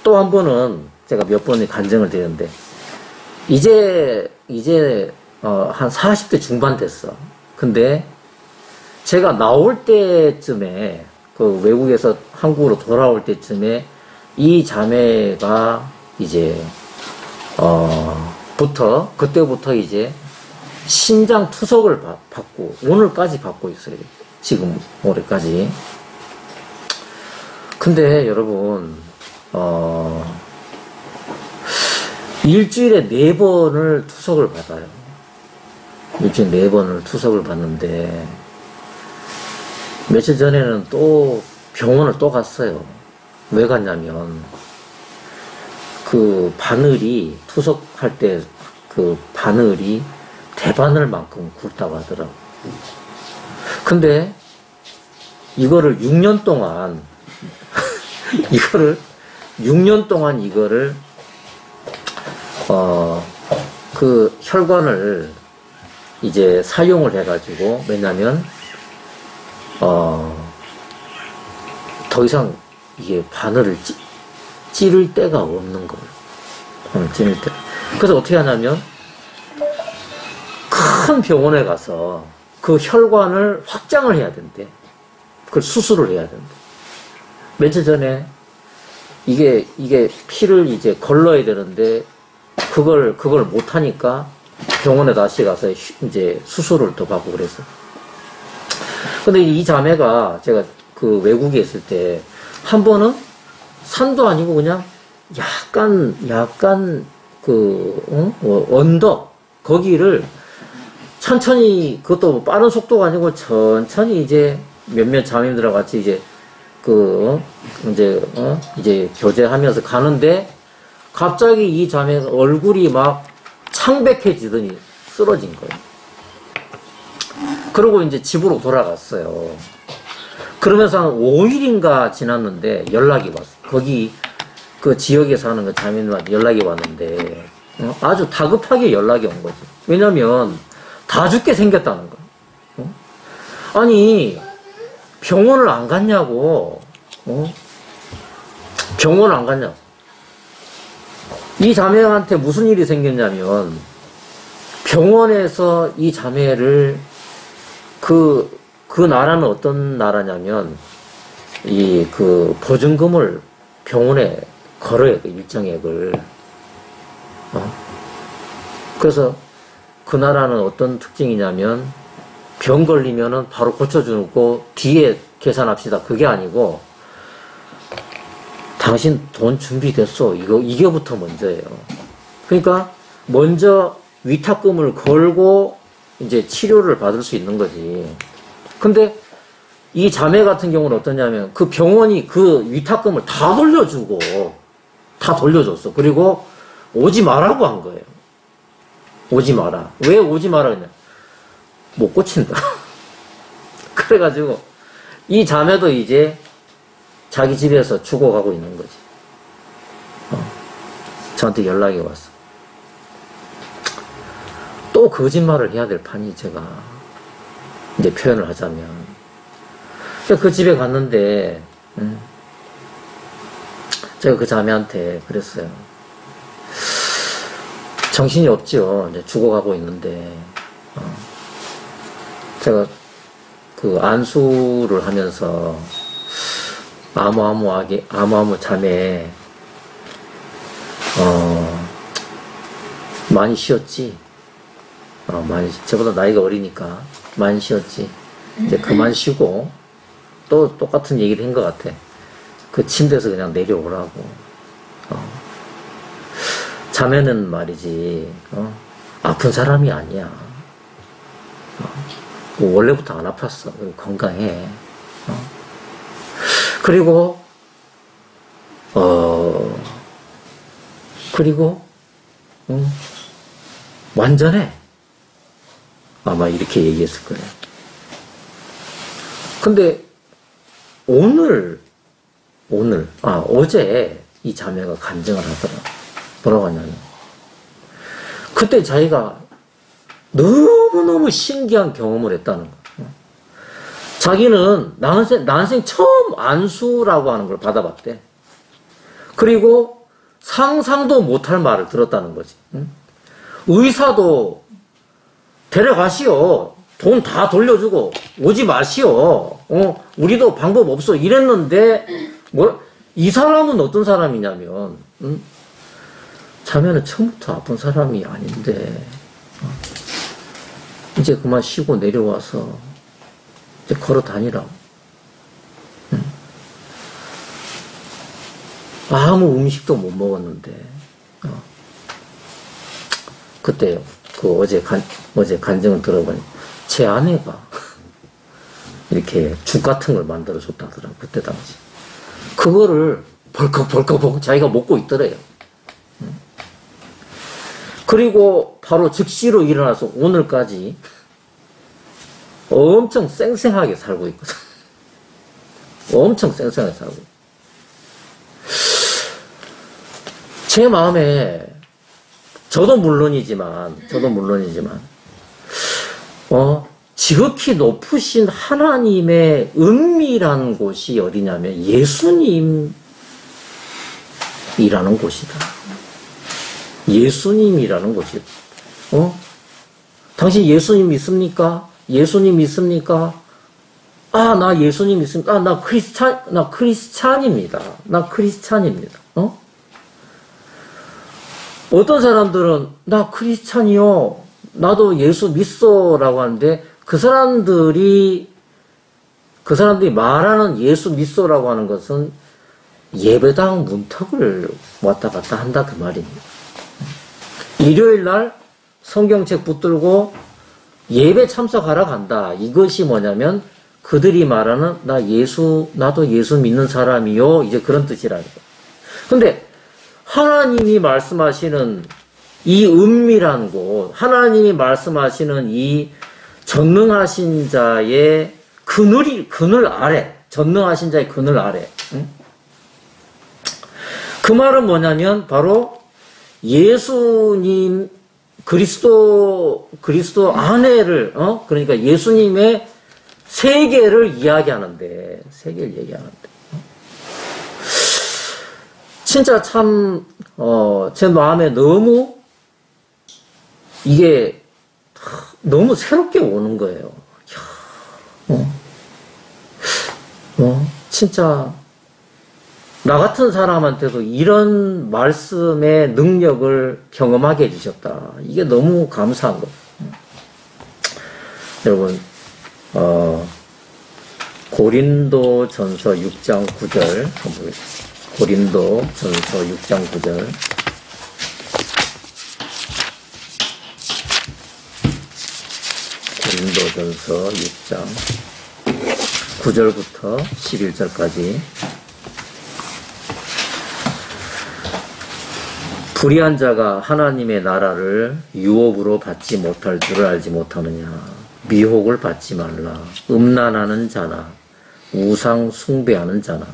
또 한 번은 제가 몇 번의 간증을 드렸는데 이제 한 40대 중반 됐어. 근데 제가 나올 때쯤에 그 외국에서 한국으로 돌아올 때쯤에 이 자매가 이제 그때부터 이제 신장 투석을 받고, 오늘까지 받고 있어요. 지금, 올해까지. 근데 여러분, 일주일에 4번을 투석을 받아요. 일주일에 4번을 투석을 받는데, 며칠 전에는 또 병원을 또 갔어요. 왜 갔냐면, 그 바늘이, 투석할 때 그 바늘이 대바늘만큼 굵다고 하더라고. 근데 이거를 6년 동안 이거를 그 혈관을 이제 사용을 해가지고, 왜냐면 더 이상 이게 바늘을 찌를 데가 없는 거예요. 찌를 때. 그래서 어떻게 하냐면 큰 병원에 가서 그 혈관을 확장을 해야 된대. 그걸 수술을 해야 된대. 며칠 전에 이게 피를 이제 걸러야 되는데 그걸 못 하니까 병원에 다시 가서 이제 수술을 또 받고 그랬어. 근데 이 자매가 제가 그 외국에 있을 때 한 번은 산도 아니고 그냥 약간 언덕 거기를 천천히, 그것도 빠른 속도가 아니고 천천히 이제 몇몇 자매들하고 같이 이제 교제하면서 가는데 갑자기 이 자매가 얼굴이 막 창백해지더니 쓰러진 거예요. 그러고 이제 집으로 돌아갔어요. 그러면서 한 5일인가 지났는데 연락이 왔어. 거기 그 지역에 사는 그 자매님한테 연락이 왔는데 아주 다급하게 연락이 온 거지. 왜냐면 다 죽게 생겼다는 거야. 아니 병원을 안 갔냐고. 병원을 안 갔냐고. 이 자매한테 무슨 일이 생겼냐면 병원에서 이 자매를 그 나라는 어떤 나라냐면 그 보증금을 병원에 걸어야 돼. 일정액을. 그래서 그 나라는 어떤 특징이냐면 병 걸리면은 바로 고쳐주고 뒤에 계산합시다. 그게 아니고 당신 돈 준비됐어. 이게부터 먼저예요. 그러니까 먼저 위탁금을 걸고 이제 치료를 받을 수 있는 거지. 근데 이 자매 같은 경우는 어떠냐면 그 병원이 그 위탁금을 다 돌려주고 다 돌려줬어. 그리고 오지 말라고 한 거예요. 오지 마라. 왜 오지 마라 그랬냐? 못 고친다. 그래가지고 이 자매도 이제 자기 집에서 죽어가고 있는 거지. 저한테 연락이 왔어. 또 거짓말을 해야 될 판이 제가 이제 표현을 하자면 그 집에 갔는데 제가 그 자매한테 그랬어요. 정신이 없죠. 이제 죽어가고 있는데 제가 그 안수를 하면서 아무아무 자매 많이 쉬었지. 저보다 나이가 어리니까 많이 쉬었지. 이제 그만 쉬고 또 똑같은 얘기를 한 것 같아. 그 침대에서 그냥 내려오라고. 자매는 말이지 아픈 사람이 아니야. 원래부터 안 아팠어. 건강해. 그리고 완전해. 아마 이렇게 얘기했을 거예요. 근데 어제 이 자매가 간증을 하더라. 뭐라고 하냐면 그때 자기가 너무너무 신기한 경험을 했다는 거야. 자기는 난생 처음 안수라고 하는 걸 받아봤대. 그리고 상상도 못할 말을 들었다는 거지. 의사도 데려가시오. 돈 다 돌려주고 오지 마시오. 우리도 방법 없어. 이랬는데 이 사람은 어떤 사람이냐면 자매는 처음부터 아픈 사람이 아닌데 이제 그만 쉬고 내려와서 이제 걸어 다니라고. 아무 음식도 못 먹었는데 그때 어제 간증을 들어보니 제 아내가 이렇게 죽 같은 걸 만들어 줬다더라고. 그때 당시 그거를 벌컥 자기가 먹고 있더래요. 그리고 바로 즉시로 일어나서 오늘까지 엄청 쌩쌩하게 살고 있거든. 엄청 쌩쌩하게 살고. 제 마음에 저도 물론이지만 지극히 높으신 하나님의 은밀한 곳이 어디냐면 예수님이라는 곳이다. 예수님이라는 곳이다. 당신 예수님 믿습니까? 예수님 믿습니까? 나 예수님 믿습니다. 나 크리스찬입니다. 나 크리스찬입니다. 어떤 사람들은 나 크리스찬이요. 나도 예수 믿소라고 하는데 그 사람들이 말하는 예수 믿소라고 하는 것은 예배당 문턱을 왔다 갔다 한다 그 말입니다. 일요일 날 성경책 붙들고 예배 참석하러 간다. 이것이 뭐냐면 그들이 말하는 나도 예수 믿는 사람이요. 이제 그런 뜻이라는 거예요. 근데 하나님이 말씀하시는 이 은밀한 곳, 하나님이 말씀하시는 이 전능하신 자의 그늘 아래, 전능하신 자의 그늘 아래. 응? 그 말은 뭐냐면 바로 예수님 그리스도 안에를 그러니까 예수님의 세계를 이야기하는데 세계를 얘기하는데 진짜 참 제 마음에 너무 이게 너무 새롭게 오는 거예요. 진짜 나 같은 사람한테도 이런 말씀의 능력을 경험하게 해주셨다. 이게 너무 감사한 거예요. 여러분, 고린도 전서 6장 9절 한번 보겠습니다. 고린도 전서 6장 9절. 고린도 전서 6장 9절부터 11절까지. 불의한 자가 하나님의 나라를 유업으로 받지 못할 줄을 알지 못하느냐. 미혹을 받지 말라. 음란하는 자나 우상 숭배하는 자나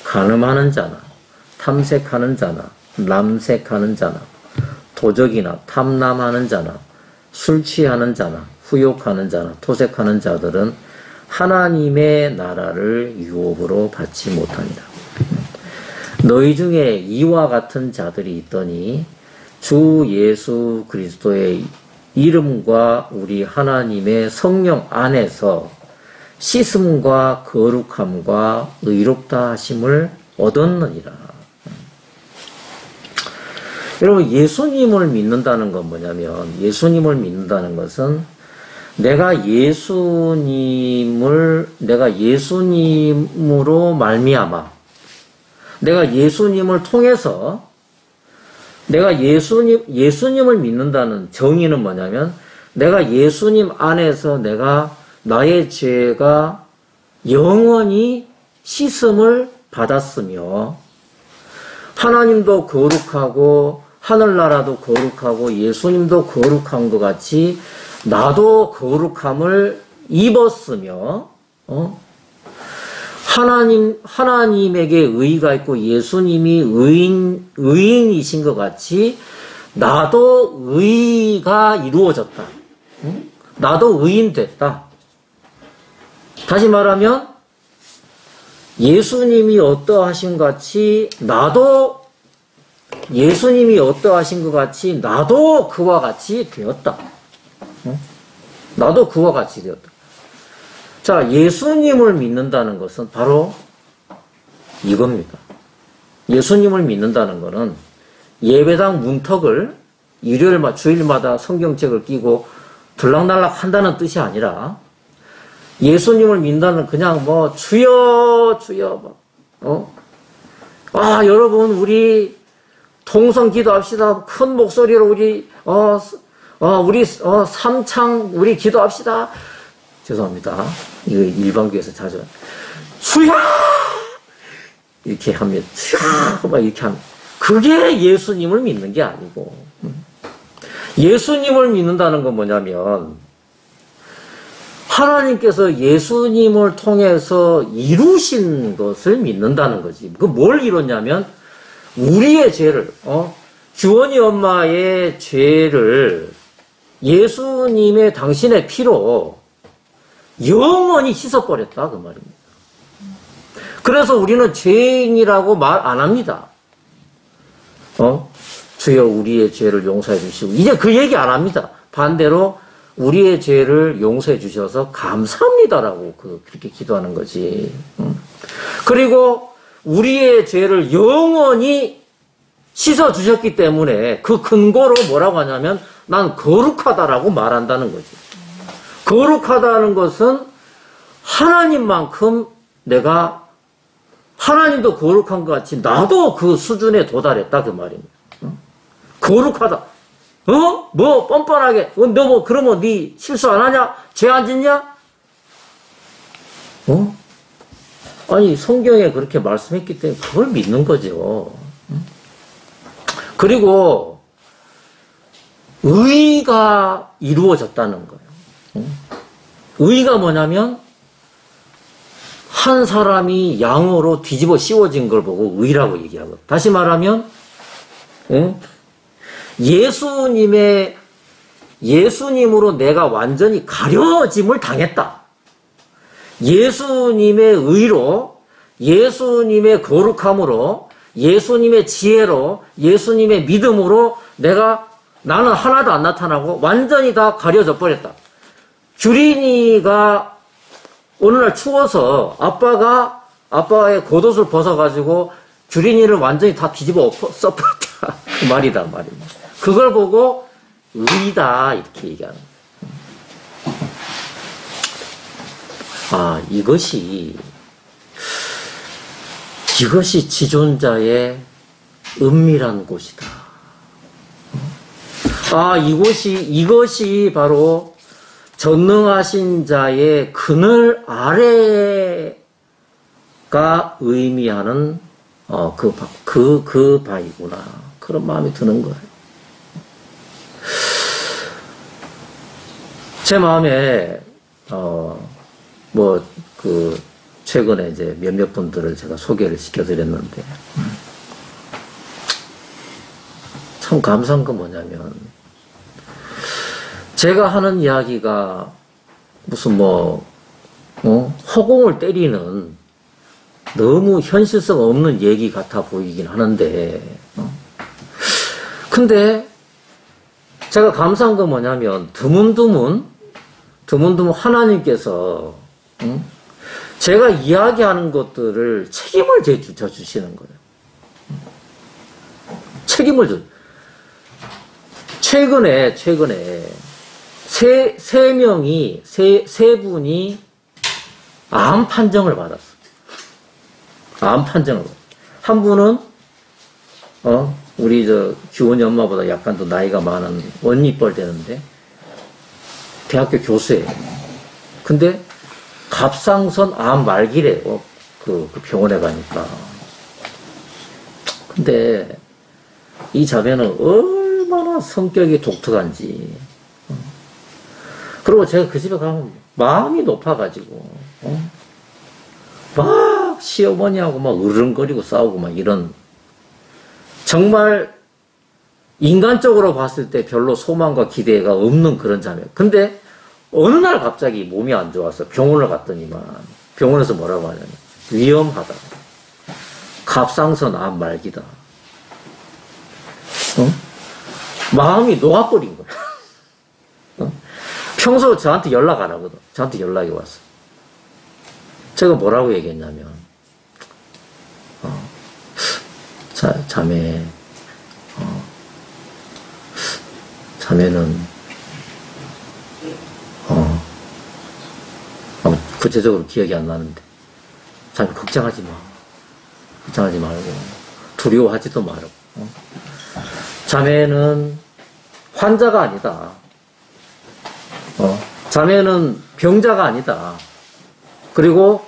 간음하는 자나 탐색하는 자나 남색하는 자나 도적이나 탐남하는 자나 술 취하는 자나 후욕하는 자나 토색하는 자들은 하나님의 나라를 유업으로 받지 못하니라. 너희 중에 이와 같은 자들이 있더니 주 예수 그리스도의 이름과 우리 하나님의 성령 안에서 씻음과 거룩함과 의롭다 하심을 얻었느니라. 여러분, 예수님을 믿는다는 건 뭐냐면, 예수님을 믿는다는 것은 내가 예수님으로 말미암아 내가 예수님을 통해서 내가 예수님을 믿는다는 정의는 뭐냐면 내가 예수님 안에서 내가 나의 죄가 영원히 씻음을 받았으며 하나님도 거룩하고 하늘나라도 거룩하고 예수님도 거룩한 것 같이 나도 거룩함을 입었으며 하나님에게 의의가 있고 예수님이 의인이신 것 같이 나도 의의가 이루어졌다. 나도 의인 됐다. 다시 말하면 예수님이 어떠하신 것 같이 나도 예수님이 어떠하신 것 같이 나도 그와 같이 되었다. 나도 그와 같이 되었다. 자, 예수님을 믿는다는 것은 바로 이겁니다. 예수님을 믿는다는 것은 예배당 문턱을 주일마다 성경책을 끼고 들락날락 한다는 뜻이 아니라 예수님을 믿는다는 그냥 주여 여러분 우리 통성 기도합시다. 큰 목소리로 우리 삼창 우리 기도합시다. 죄송합니다. 이거 일반교회에서 자주 주여 이렇게 하면 주여 막 이렇게 하면 그게 예수님을 믿는 게 아니고 예수님을 믿는다는 건 뭐냐면 하나님께서 예수님을 통해서 이루신 것을 믿는다는 거지. 그 뭘 이뤘냐면 우리의 죄를 주원이 엄마의 죄를 예수님의 당신의 피로 영원히 씻어버렸다 그 말입니다. 그래서 우리는 죄인이라고 말 안 합니다. 주여 우리의 죄를 용서해 주시고 이제 그 얘기 안 합니다. 반대로 우리의 죄를 용서해 주셔서 감사합니다라고 그렇게 기도하는 거지. 그리고 우리의 죄를 영원히 씻어 주셨기 때문에 그 근거로 뭐라고 하냐면 난 거룩하다라고 말한다는 거지. 거룩하다는 것은 하나님만큼 내가 하나님도 거룩한 것 같이 나도 그 수준에 도달했다 그 말입니다. 거룩하다. 뻔뻔하게 너 그러면 네 실수 안 하냐? 죄 안 짓냐? 아니 성경에 그렇게 말씀했기 때문에 그걸 믿는 거죠. 그리고 의가 이루어졌다는 거예요. 의가 뭐냐면 한 사람이 양으로 뒤집어 씌워진 걸 보고 의라고 얘기하거든. 다시 말하면 예수님으로 내가 완전히 가려짐을 당했다. 예수님의 의로, 예수님의 거룩함으로, 예수님의 지혜로, 예수님의 믿음으로 나는 하나도 안 나타나고 완전히 다 가려져 버렸다. 규린이가 어느 날 추워서 아빠의 겉옷을 벗어가지고 규린이를 완전히 다 뒤집어 써버렸다. 그 말이다. 그걸 보고 의다 이렇게 얘기하는 거예요. 이것이 지존자의 은밀한 곳이다. 이것이 바로 전능하신 자의 그늘 아래가 의미하는 그 바이구나. 그런 마음이 드는 거예요. 제 마음에 최근에 이제 몇몇 분들을 제가 소개를 시켜드렸는데 참 감사한 건 뭐냐면 제가 하는 이야기가 무슨 허공을 때리는 너무 현실성 없는 얘기 같아 보이긴 하는데 근데 제가 감사한 건 뭐냐면 드문드문 하나님께서 제가 이야기하는 것들을 책임을 져주시는 거예요. 책임을 줘. 최근에 세 분이 암 판정을 받았어. 암 판정을. 한 분은 우리 규원이 엄마보다 약간 더 나이가 많은 언니뻘 되는데 대학교 교수예요. 근데 갑상선 암 말기래요. 그 병원에 가니까. 근데 이 자매는 얼마나 성격이 독특한지. 그리고 제가 그 집에 가면 마음이 높아가지고 막 시어머니하고 막 으르렁거리고 싸우고 막 이런 정말 인간적으로 봤을 때 별로 소망과 기대가 없는 그런 자매. 근데 어느 날 갑자기 몸이 안 좋아서 병원을 갔더니만 병원에서 뭐라고 하냐면 위험하다. 갑상선 암 말기다. 마음이 녹아버린 거야. 평소 저한테 연락 안 하거든. 저한테 연락이 왔어. 제가 뭐라고 얘기했냐면 자매는 구체적으로 기억이 안 나는데 자매 걱정하지 마. 걱정하지 말고 두려워하지도 말고 자매는 환자가 아니다. 자매는 병자가 아니다. 그리고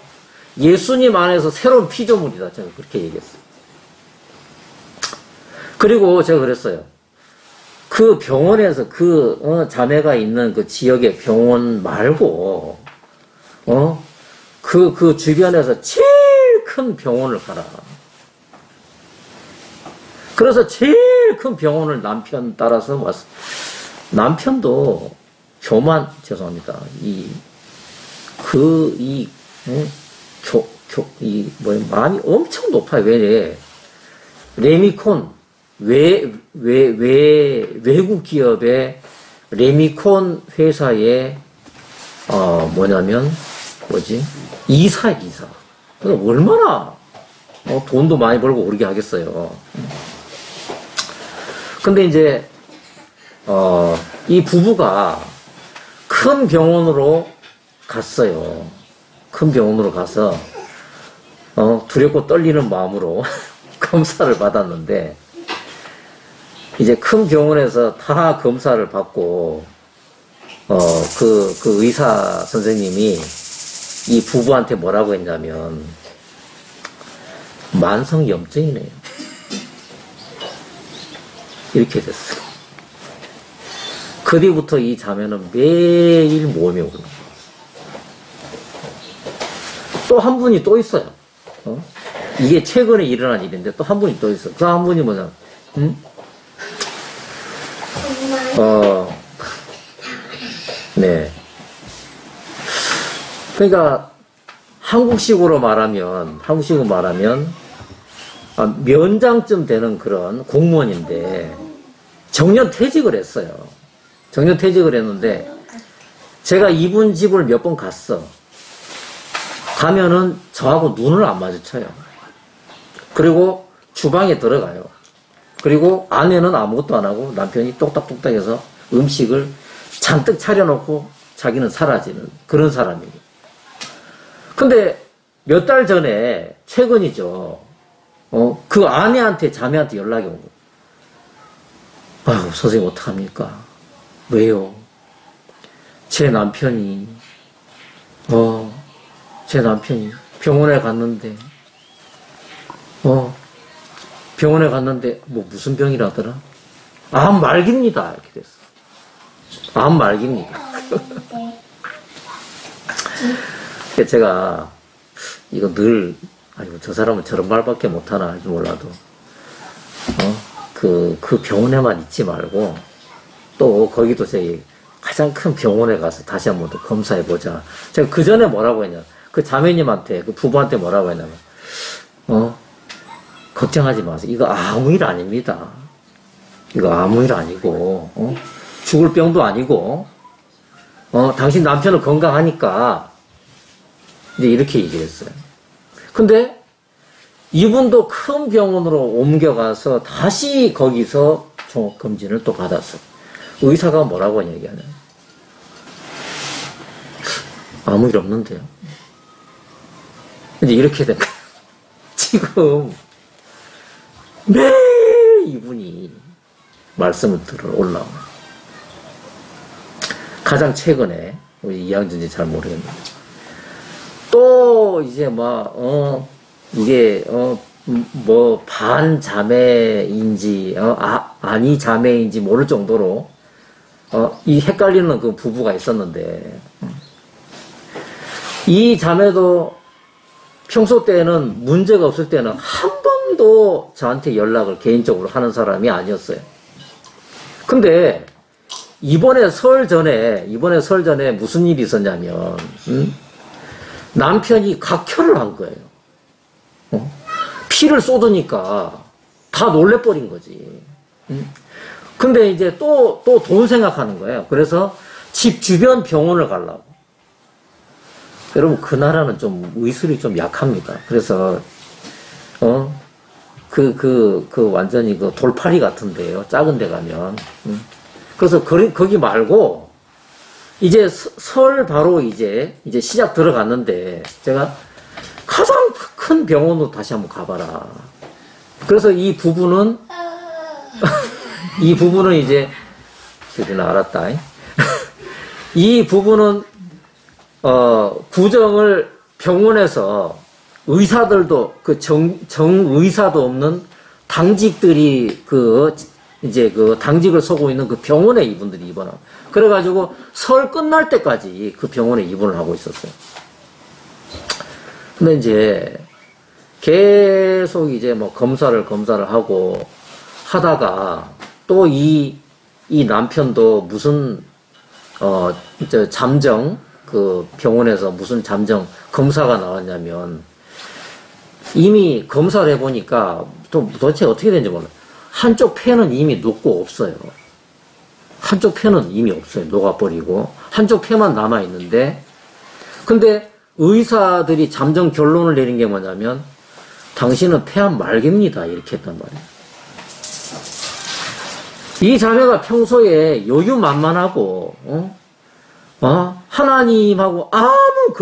예수님 안에서 새로운 피조물이다. 제가 그렇게 얘기했어요. 그리고 제가 그랬어요. 그 병원에서 자매가 있는 그 지역의 병원 말고 그 주변에서 제일 큰 병원을 가라. 그래서 제일 큰 병원을 남편 따라서 왔어. 남편도 죄송합니다. 마음이 엄청 높아요. 왜? 레미콘, 외국 기업의 레미콘 회사의, 이사. 그러니까 얼마나, 돈도 많이 벌고 오르게 하겠어요. 근데 이제, 이 부부가 큰 병원으로 갔어요. 큰 병원으로 가서, 두렵고 떨리는 마음으로 검사를 받았는데, 이제 큰 병원에서 다 검사를 받고, 그 의사 선생님이 이 부부한테 뭐라고 했냐면, 만성염증이네요. 이렇게 됐어요. 그 뒤부터 이 자매는 매일 모험에 오르는 거예요. 또 한 분이 또 있어요. 이게 최근에 일어난 일인데 또 한 분이 또 있어. 그 한 분이 뭐냐? 네. 그러니까 한국식으로 말하면 면장쯤 되는 그런 공무원인데 정년 퇴직을 했어요. 정년 퇴직을 했는데 제가 이분 집을 몇 번 갔어. 가면은 저하고 눈을 안 마주쳐요. 그리고 주방에 들어가요. 그리고 아내는 아무것도 안 하고 남편이 똑딱똑딱해서 음식을 잔뜩 차려놓고 자기는 사라지는 그런 사람이에요. 근데 몇 달 전에 최근이죠. 그 아내한테 자매한테 연락이 온 거예요. 아유 선생님 어떡합니까? 왜요? 제 남편이 병원에 갔는데 뭐 무슨 병이라더라? 암 말기입니다. 이렇게 됐어. 암 말기입니다. 제가 이거 늘 아이고 저 사람은 저런 말밖에 못하나 할지 몰라도 그 병원에만 있지 말고 또 거기도 저희 가장 큰 병원에 가서 다시 한번 더 검사해보자. 제가 그 전에 뭐라고 했냐. 그 자매님한테, 그 부부한테 뭐라고 했냐면, 걱정하지 마세요. 이거 아무 일 아닙니다. 이거 아무 일 아니고, 죽을 병도 아니고, 당신 남편은 건강하니까, 이제 이렇게 얘기했어요. 근데, 이분도 큰 병원으로 옮겨가서 다시 거기서 종합검진을 또 받았어요. 의사가 뭐라고 얘기하냐. 아무 일 없는데요. 이제 이렇게 된 거예요. 지금 매일 이분이 말씀을 들어 올라오고 가장 최근에 우리 이양준지 잘 모르겠는데 또 이제 이게 뭐 반자매인지 아니 자매인지 모를 정도로 이 헷갈리는 그 부부가 있었는데 이 자매도 평소 때는 문제가 없을 때는 한 번도 저한테 연락을 개인적으로 하는 사람이 아니었어요. 근데 이번에 설 전에 무슨 일이 있었냐면 남편이 각혈을 한 거예요. 피를 쏟으니까 다 놀래버린 거지. 근데 이제 또 돈 생각하는 거예요. 그래서 집 주변 병원을 가려고. 여러분, 그 나라는 좀 의술이 좀 약합니다. 그래서, 완전히 그 돌팔이 같은데요. 작은 데 가면. 그래서 거기 말고, 이제 설 바로 이제 시작 들어갔는데, 제가 가장 큰 병원으로 다시 한번 가봐라. 그래서 이 부부는 이제, 그래나 알았다. 이 부부는, 구정을 병원에서 의사들도, 정의사도 없는 당직들이 당직을 서고 있는 그 병원에 이분들이 입원하고. 그래가지고 설 끝날 때까지 그 병원에 입원을 하고 있었어요. 근데 이제 계속 이제 뭐 검사를 하고 하다가 또 이 남편도 무슨, 잠정, 그 병원에서 무슨 잠정 검사가 나왔냐면 이미 검사를 해보니까 또 도대체 어떻게 되는지 몰라요. 한쪽 폐는 이미 녹고 없어요. 한쪽 폐는 이미 없어요. 녹아버리고 한쪽 폐만 남아있는데 근데 의사들이 잠정 결론을 내린 게 뭐냐면 당신은 폐암 말기입니다. 이렇게 했단 말이에요. 이 자매가 평소에 여유만만하고 하나님하고 아무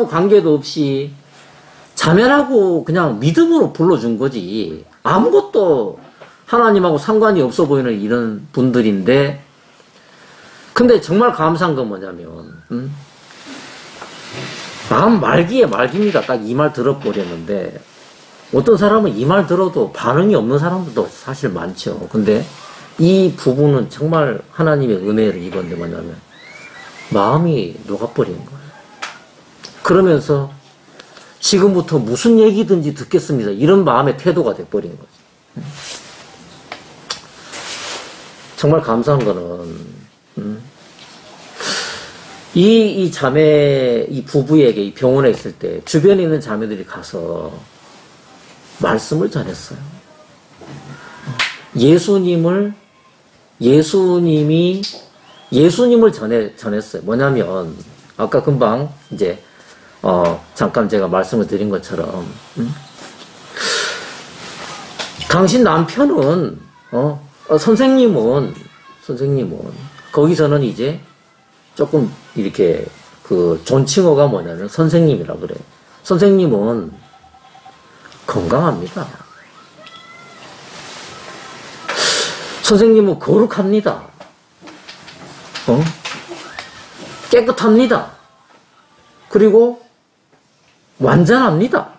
관계도 없이 자매라고 그냥 믿음으로 불러준 거지 아무것도 하나님하고 상관이 없어 보이는 이런 분들인데 근데 정말 감사한 건 뭐냐면 암 말기에 말기입니다. 딱 이 말 들어버렸는데 어떤 사람은 이 말 들어도 반응이 없는 사람들도 사실 많죠. 근데 이 부부는 정말 하나님의 은혜를 입었는데 뭐냐면 마음이 녹아버린 거예요. 그러면서 지금부터 무슨 얘기든지 듣겠습니다. 이런 마음의 태도가 돼버린 거죠. 정말 감사한 거는, 이 자매, 이 부부에게 이 병원에 있을 때 주변에 있는 자매들이 가서 말씀을 전했어요. 예수님을 전했어요. 뭐냐면, 아까 금방 이제, 잠깐 제가 말씀을 드린 것처럼, 당신 남편은, 선생님은, 거기서는 이제 조금 이렇게 그 존칭어가 뭐냐면 선생님이라 그래요. 선생님은 건강합니다. 선생님은 거룩합니다. 깨끗합니다. 그리고 완전합니다.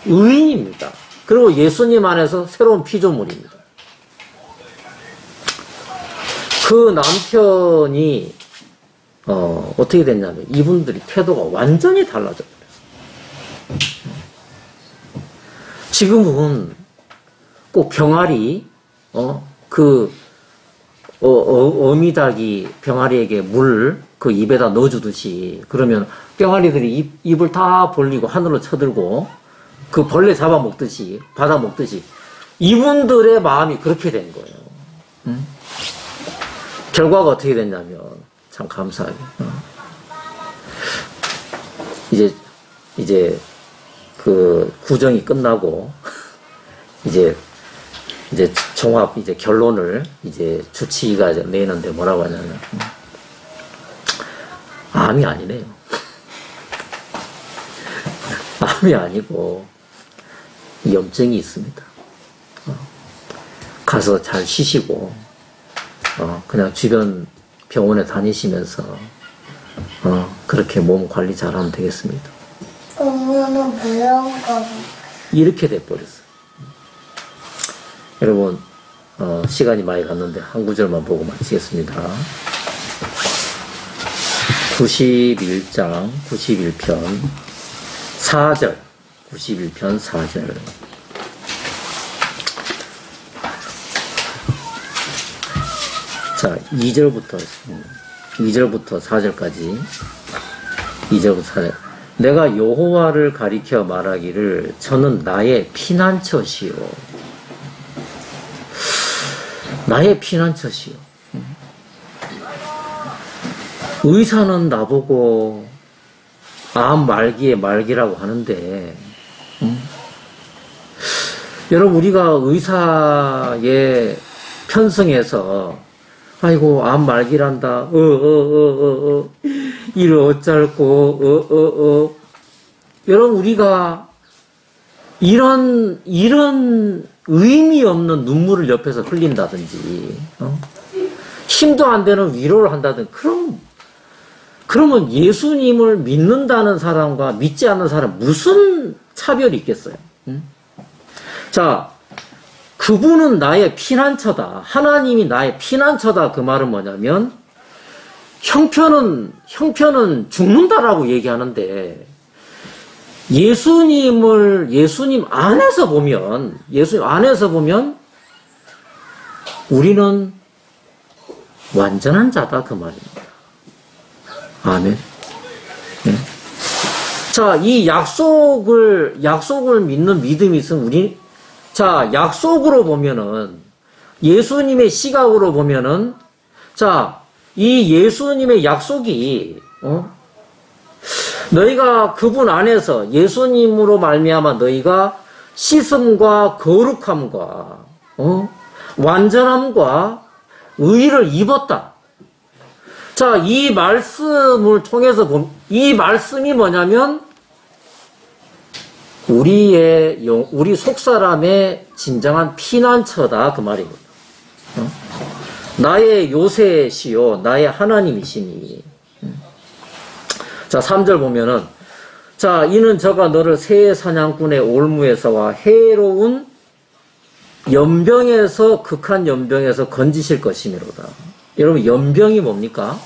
의인입니다. 그리고 예수님 안에서 새로운 피조물입니다. 그 남편이 어떻게 됐냐면 이분들이 태도가 완전히 달라져 버렸어요. 지금은 꼭 병아리 어미닭이 병아리에게 물 그 입에다 넣어주듯이, 그러면 병아리들이 입을 다 벌리고 하늘로 쳐들고 그 벌레 잡아먹듯이 받아먹듯이 이분들의 마음이 그렇게 된 거예요. 결과가 어떻게 됐냐면 참 감사하게 이제 그 구정이 끝나고 이제 종합 결론을 주치의가 내는데 뭐라고 하냐면 암이 아니네요. 암이 아니고 염증이 있습니다. 가서 잘 쉬시고 그냥 주변 병원에 다니시면서 그렇게 몸 관리 잘하면 되겠습니다.
그러면은 무용가
이렇게 돼버렸어요. 여러분 시간이 많이 갔는데 한 구절만 보고 마치겠습니다. 91장 91편 4절 91편 4절 자 2절부터 4절까지 2절부터 4절 내가 여호와를 가리켜 말하기를 저는 나의 피난처시요 나의 피난처시요. 의사는 나보고 암 말기에 말기라고 하는데 여러분 우리가 의사에 편승해서 아이고 암 말기란다 이를 어쩔고 여러분 우리가 이런 의미 없는 눈물을 옆에서 흘린다든지 힘도 안 되는 위로를 한다든지 그러면 예수님을 믿는다는 사람과 믿지 않는 사람 무슨 차별이 있겠어요? 자, 그분은 나의 피난처다. 하나님이 나의 피난처다. 그 말은 뭐냐면 형편은 죽는다라고 얘기하는데 예수님 안에서 보면 우리는 완전한 자다 그 말입니다. 아멘. 네. 자, 이 약속을 믿는 믿음이 있으면 약속으로 보면은 예수님의 시각으로 보면은 이 예수님의 약속이 너희가 그분 안에서 예수님으로 말미암아 너희가 씻음과 거룩함과 완전함과 의를 입었다. 자, 이 말씀을 통해서 이 말씀이 뭐냐면 우리 속사람의 진정한 피난처다 그 말입니다. 나의 요새시요 나의 하나님이시니. 자, 3절 보면은 자, 이는 저가 너를 새 사냥꾼의 올무에서와 해로운 연병에서 극한 연병에서 건지실 것이미로다. 여러분 연병이 뭡니까?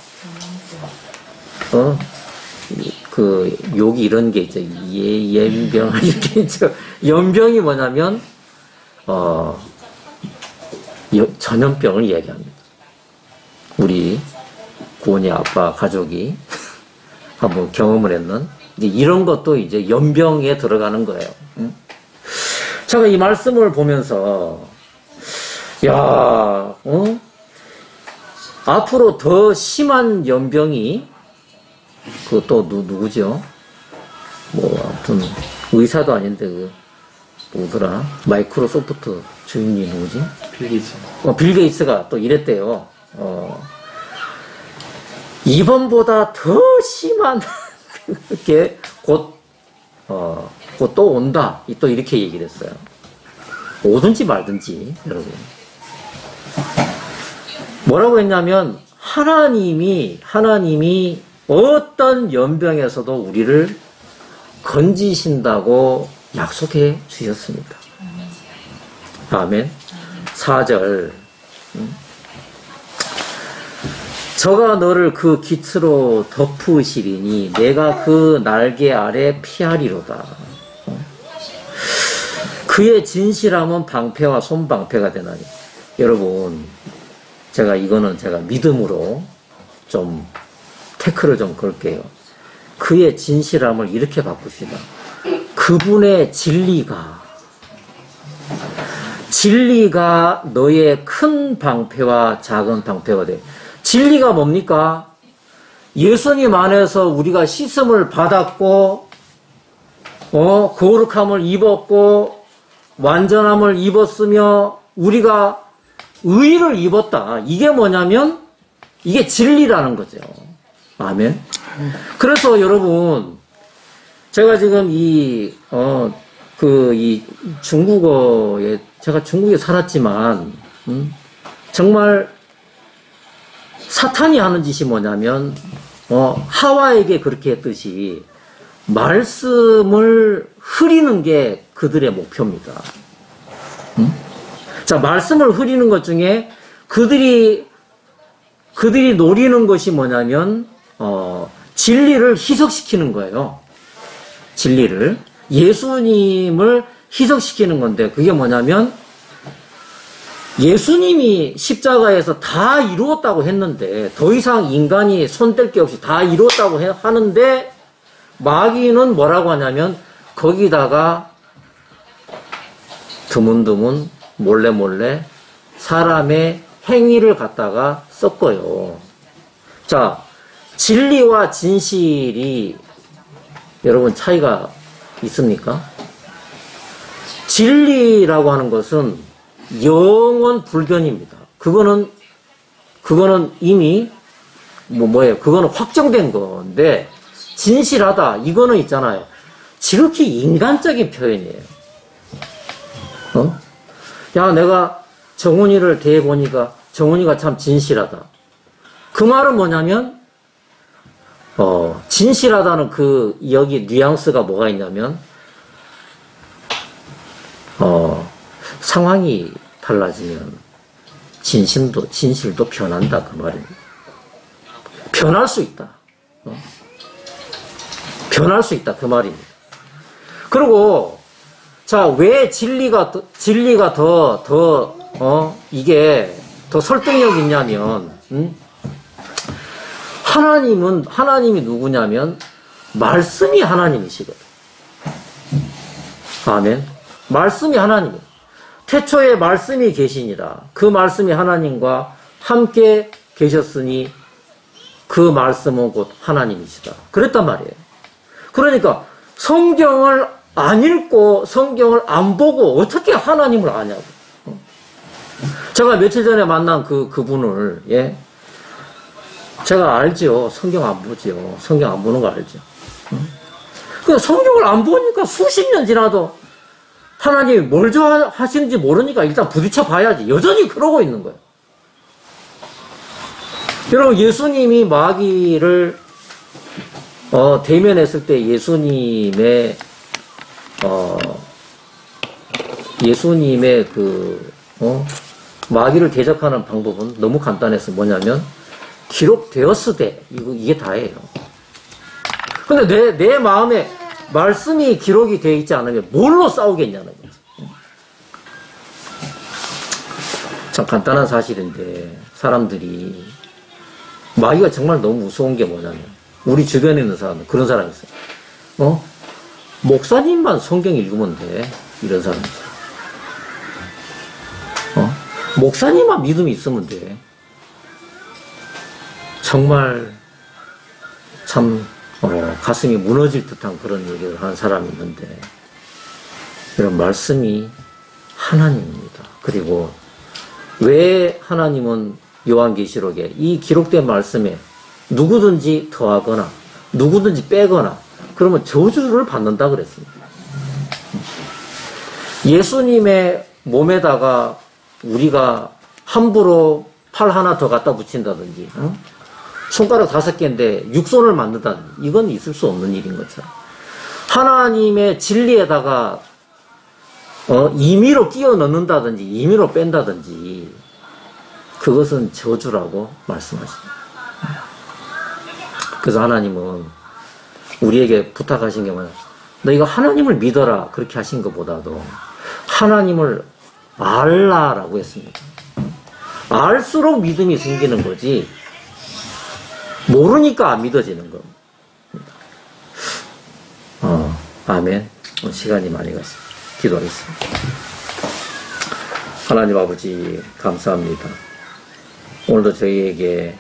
그 욕이 이런 게 있죠. 연병 이렇게 있죠. 연병이 뭐냐면 전염병을 이야기합니다. 우리 구원이 아빠 가족이 한번 경험을 했는 이제 이런 것도 이제 연병에 들어가는 거예요. 제가 이 말씀을 보면서 야, 앞으로 더 심한 연병이 그 또 누구죠? 뭐 아무튼 의사도 아닌데 그 누구더라? 마이크로소프트 주인이 누구지?
빌 게이츠.
빌 게이츠가 또 이랬대요. 이번보다 더 심한 게 곧 또 온다. 또 이렇게 얘기를 했어요. 오든지 말든지 여러분. 뭐라고 했냐면 하나님이 어떤 연병에서도 우리를 건지신다고 약속해 주셨습니다. 아멘. 4절. 저가 너를 그 깃으로 덮으시리니 내가 그 날개 아래 피하리로다. 그의 진실함은 방패와 손방패가 되나니. 여러분, 이거는 제가 믿음으로 좀 태클을 좀 걸게요. 그의 진실함을 이렇게 바꿉시다. 그분의 진리가 너의 큰 방패와 작은 방패가 돼. 진리가 뭡니까? 예수님 안에서 우리가 씻음을 받았고, 거룩함을 입었고, 완전함을 입었으며, 우리가 의를 입었다. 이게 뭐냐면, 이게 진리라는 거죠. 아멘. 그래서 여러분, 제가 지금 이 중국어에, 제가 중국에 살았지만, 정말 사탄이 하는 짓이 뭐냐면, 하와에게 그렇게 했듯이, 말씀을 흐리는 게 그들의 목표입니다. 자, 말씀을 흐리는 것 중에 그들이 노리는 것이 뭐냐면, 진리를 희석시키는 거예요. 진리를. 예수님을 희석시키는 건데, 그게 뭐냐면, 예수님이 십자가에서 다 이루었다고 했는데, 더 이상 인간이 손댈 게 없이 다 이루었다고 하는데, 마귀는 뭐라고 하냐면, 거기다가 드문드문, 몰래 사람의 행위를 갖다가 섞어요. 자, 진리와 진실이 여러분 차이가 있습니까? 진리라고 하는 것은 영원 불변입니다. 그거는 이미 그거는 확정된 건데, 진실하다 이거는 있잖아요. 지극히 인간적인 표현이에요. 야, 내가 정훈이를 대해보니까 정훈이가 참 진실하다. 그 말은 뭐냐면, 진실하다는 여기 뉘앙스가 뭐가 있냐면, 상황이 달라지면 진실도 변한다. 그 말입니다. 변할 수 있다. 변할 수 있다. 그 말입니다. 그리고, 자, 왜 진리가 이게 더 설득력 있냐면, 하나님이 누구냐면, 말씀이 하나님이시거든. 아멘. 말씀이 하나님이에요. 태초에 말씀이 계시니라. 그 말씀이 하나님과 함께 계셨으니, 그 말씀은 곧 하나님이시다. 그랬단 말이에요. 그러니까, 성경을 안 읽고 성경을 안 보고 어떻게 하나님을 아냐고. 제가 며칠 전에 만난 그분을, 예. 제가 알죠. 성경 안 보죠. 성경 안 보는 거 알죠. 그 성경을 안 보니까 수십 년 지나도 하나님이 뭘 좋아하시는지 모르니까 일단 부딪혀 봐야지. 여전히 그러고 있는 거예요. 여러분, 예수님이 마귀를 대면했을 때 예수님의 마귀를 대적하는 방법은 너무 간단해서 뭐냐면, 기록되었으되, 이게 다예요. 근데 내 마음에 말씀이 기록이 되어 있지 않으면 뭘로 싸우겠냐는 거지. 참 간단한 사실인데 사람들이 마귀가 정말 너무 무서운 게 뭐냐면 우리 주변에 있는 사람들 그런 사람이 있어요. 목사님만 성경 읽으면 돼. 이런 사람이 있어요. 목사님만 믿음이 있으면 돼. 정말 참 가슴이 무너질 듯한 그런 얘기를 하는 사람이 있는데 이런 말씀이 하나님입니다. 그리고 왜 하나님은 요한계시록에 이 기록된 말씀에 누구든지 더하거나 누구든지 빼거나 그러면 저주를 받는다 그랬습니다. 예수님의 몸에다가 우리가 함부로 팔 하나 더 갖다 붙인다든지 손가락 5개인데 6손을 만든다든지 이건 있을 수 없는 일인 것처럼 하나님의 진리에다가 임의로 끼워 넣는다든지 임의로 뺀다든지 그것은 저주라고 말씀하십니다. 그래서 하나님은 우리에게 부탁하신 게 뭐냐, 너희가 하나님을 믿어라 그렇게 하신 것보다도 하나님을 알라라고 했습니다. 알수록 믿음이 생기는 거지 모르니까 안 믿어지는 겁니다. 아멘. 시간이 많이 갔습니다. 기도하겠습니다. 하나님 아버지 감사합니다. 오늘도 저희에게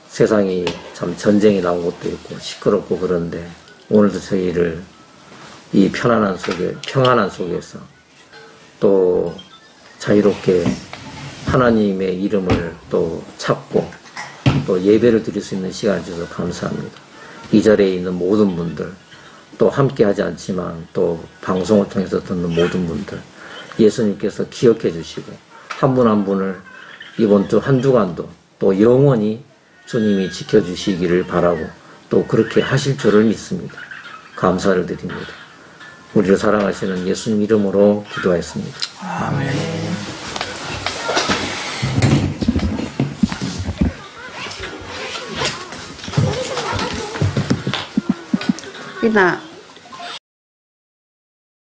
세상이 참 전쟁이 나온 것도 있고 시끄럽고 그런데 오늘도 저희를 이 평안한 속에서 또 자유롭게 하나님의 이름을 또 찾고 또 예배를 드릴 수 있는 시간을 주셔서 감사합니다. 이 자리에 있는 모든 분들 또 함께 하지 않지만 또 방송을 통해서 듣는 모든 분들 예수님께서 기억해 주시고 한 분 한 분을 이번 주 한 주간도 또 영원히 주님이 지켜주시기를 바라고 또 그렇게 하실 줄을 믿습니다. 감사를 드립니다. 우리를 사랑하시는 예수님 이름으로 기도하였습니다.
아멘.
리나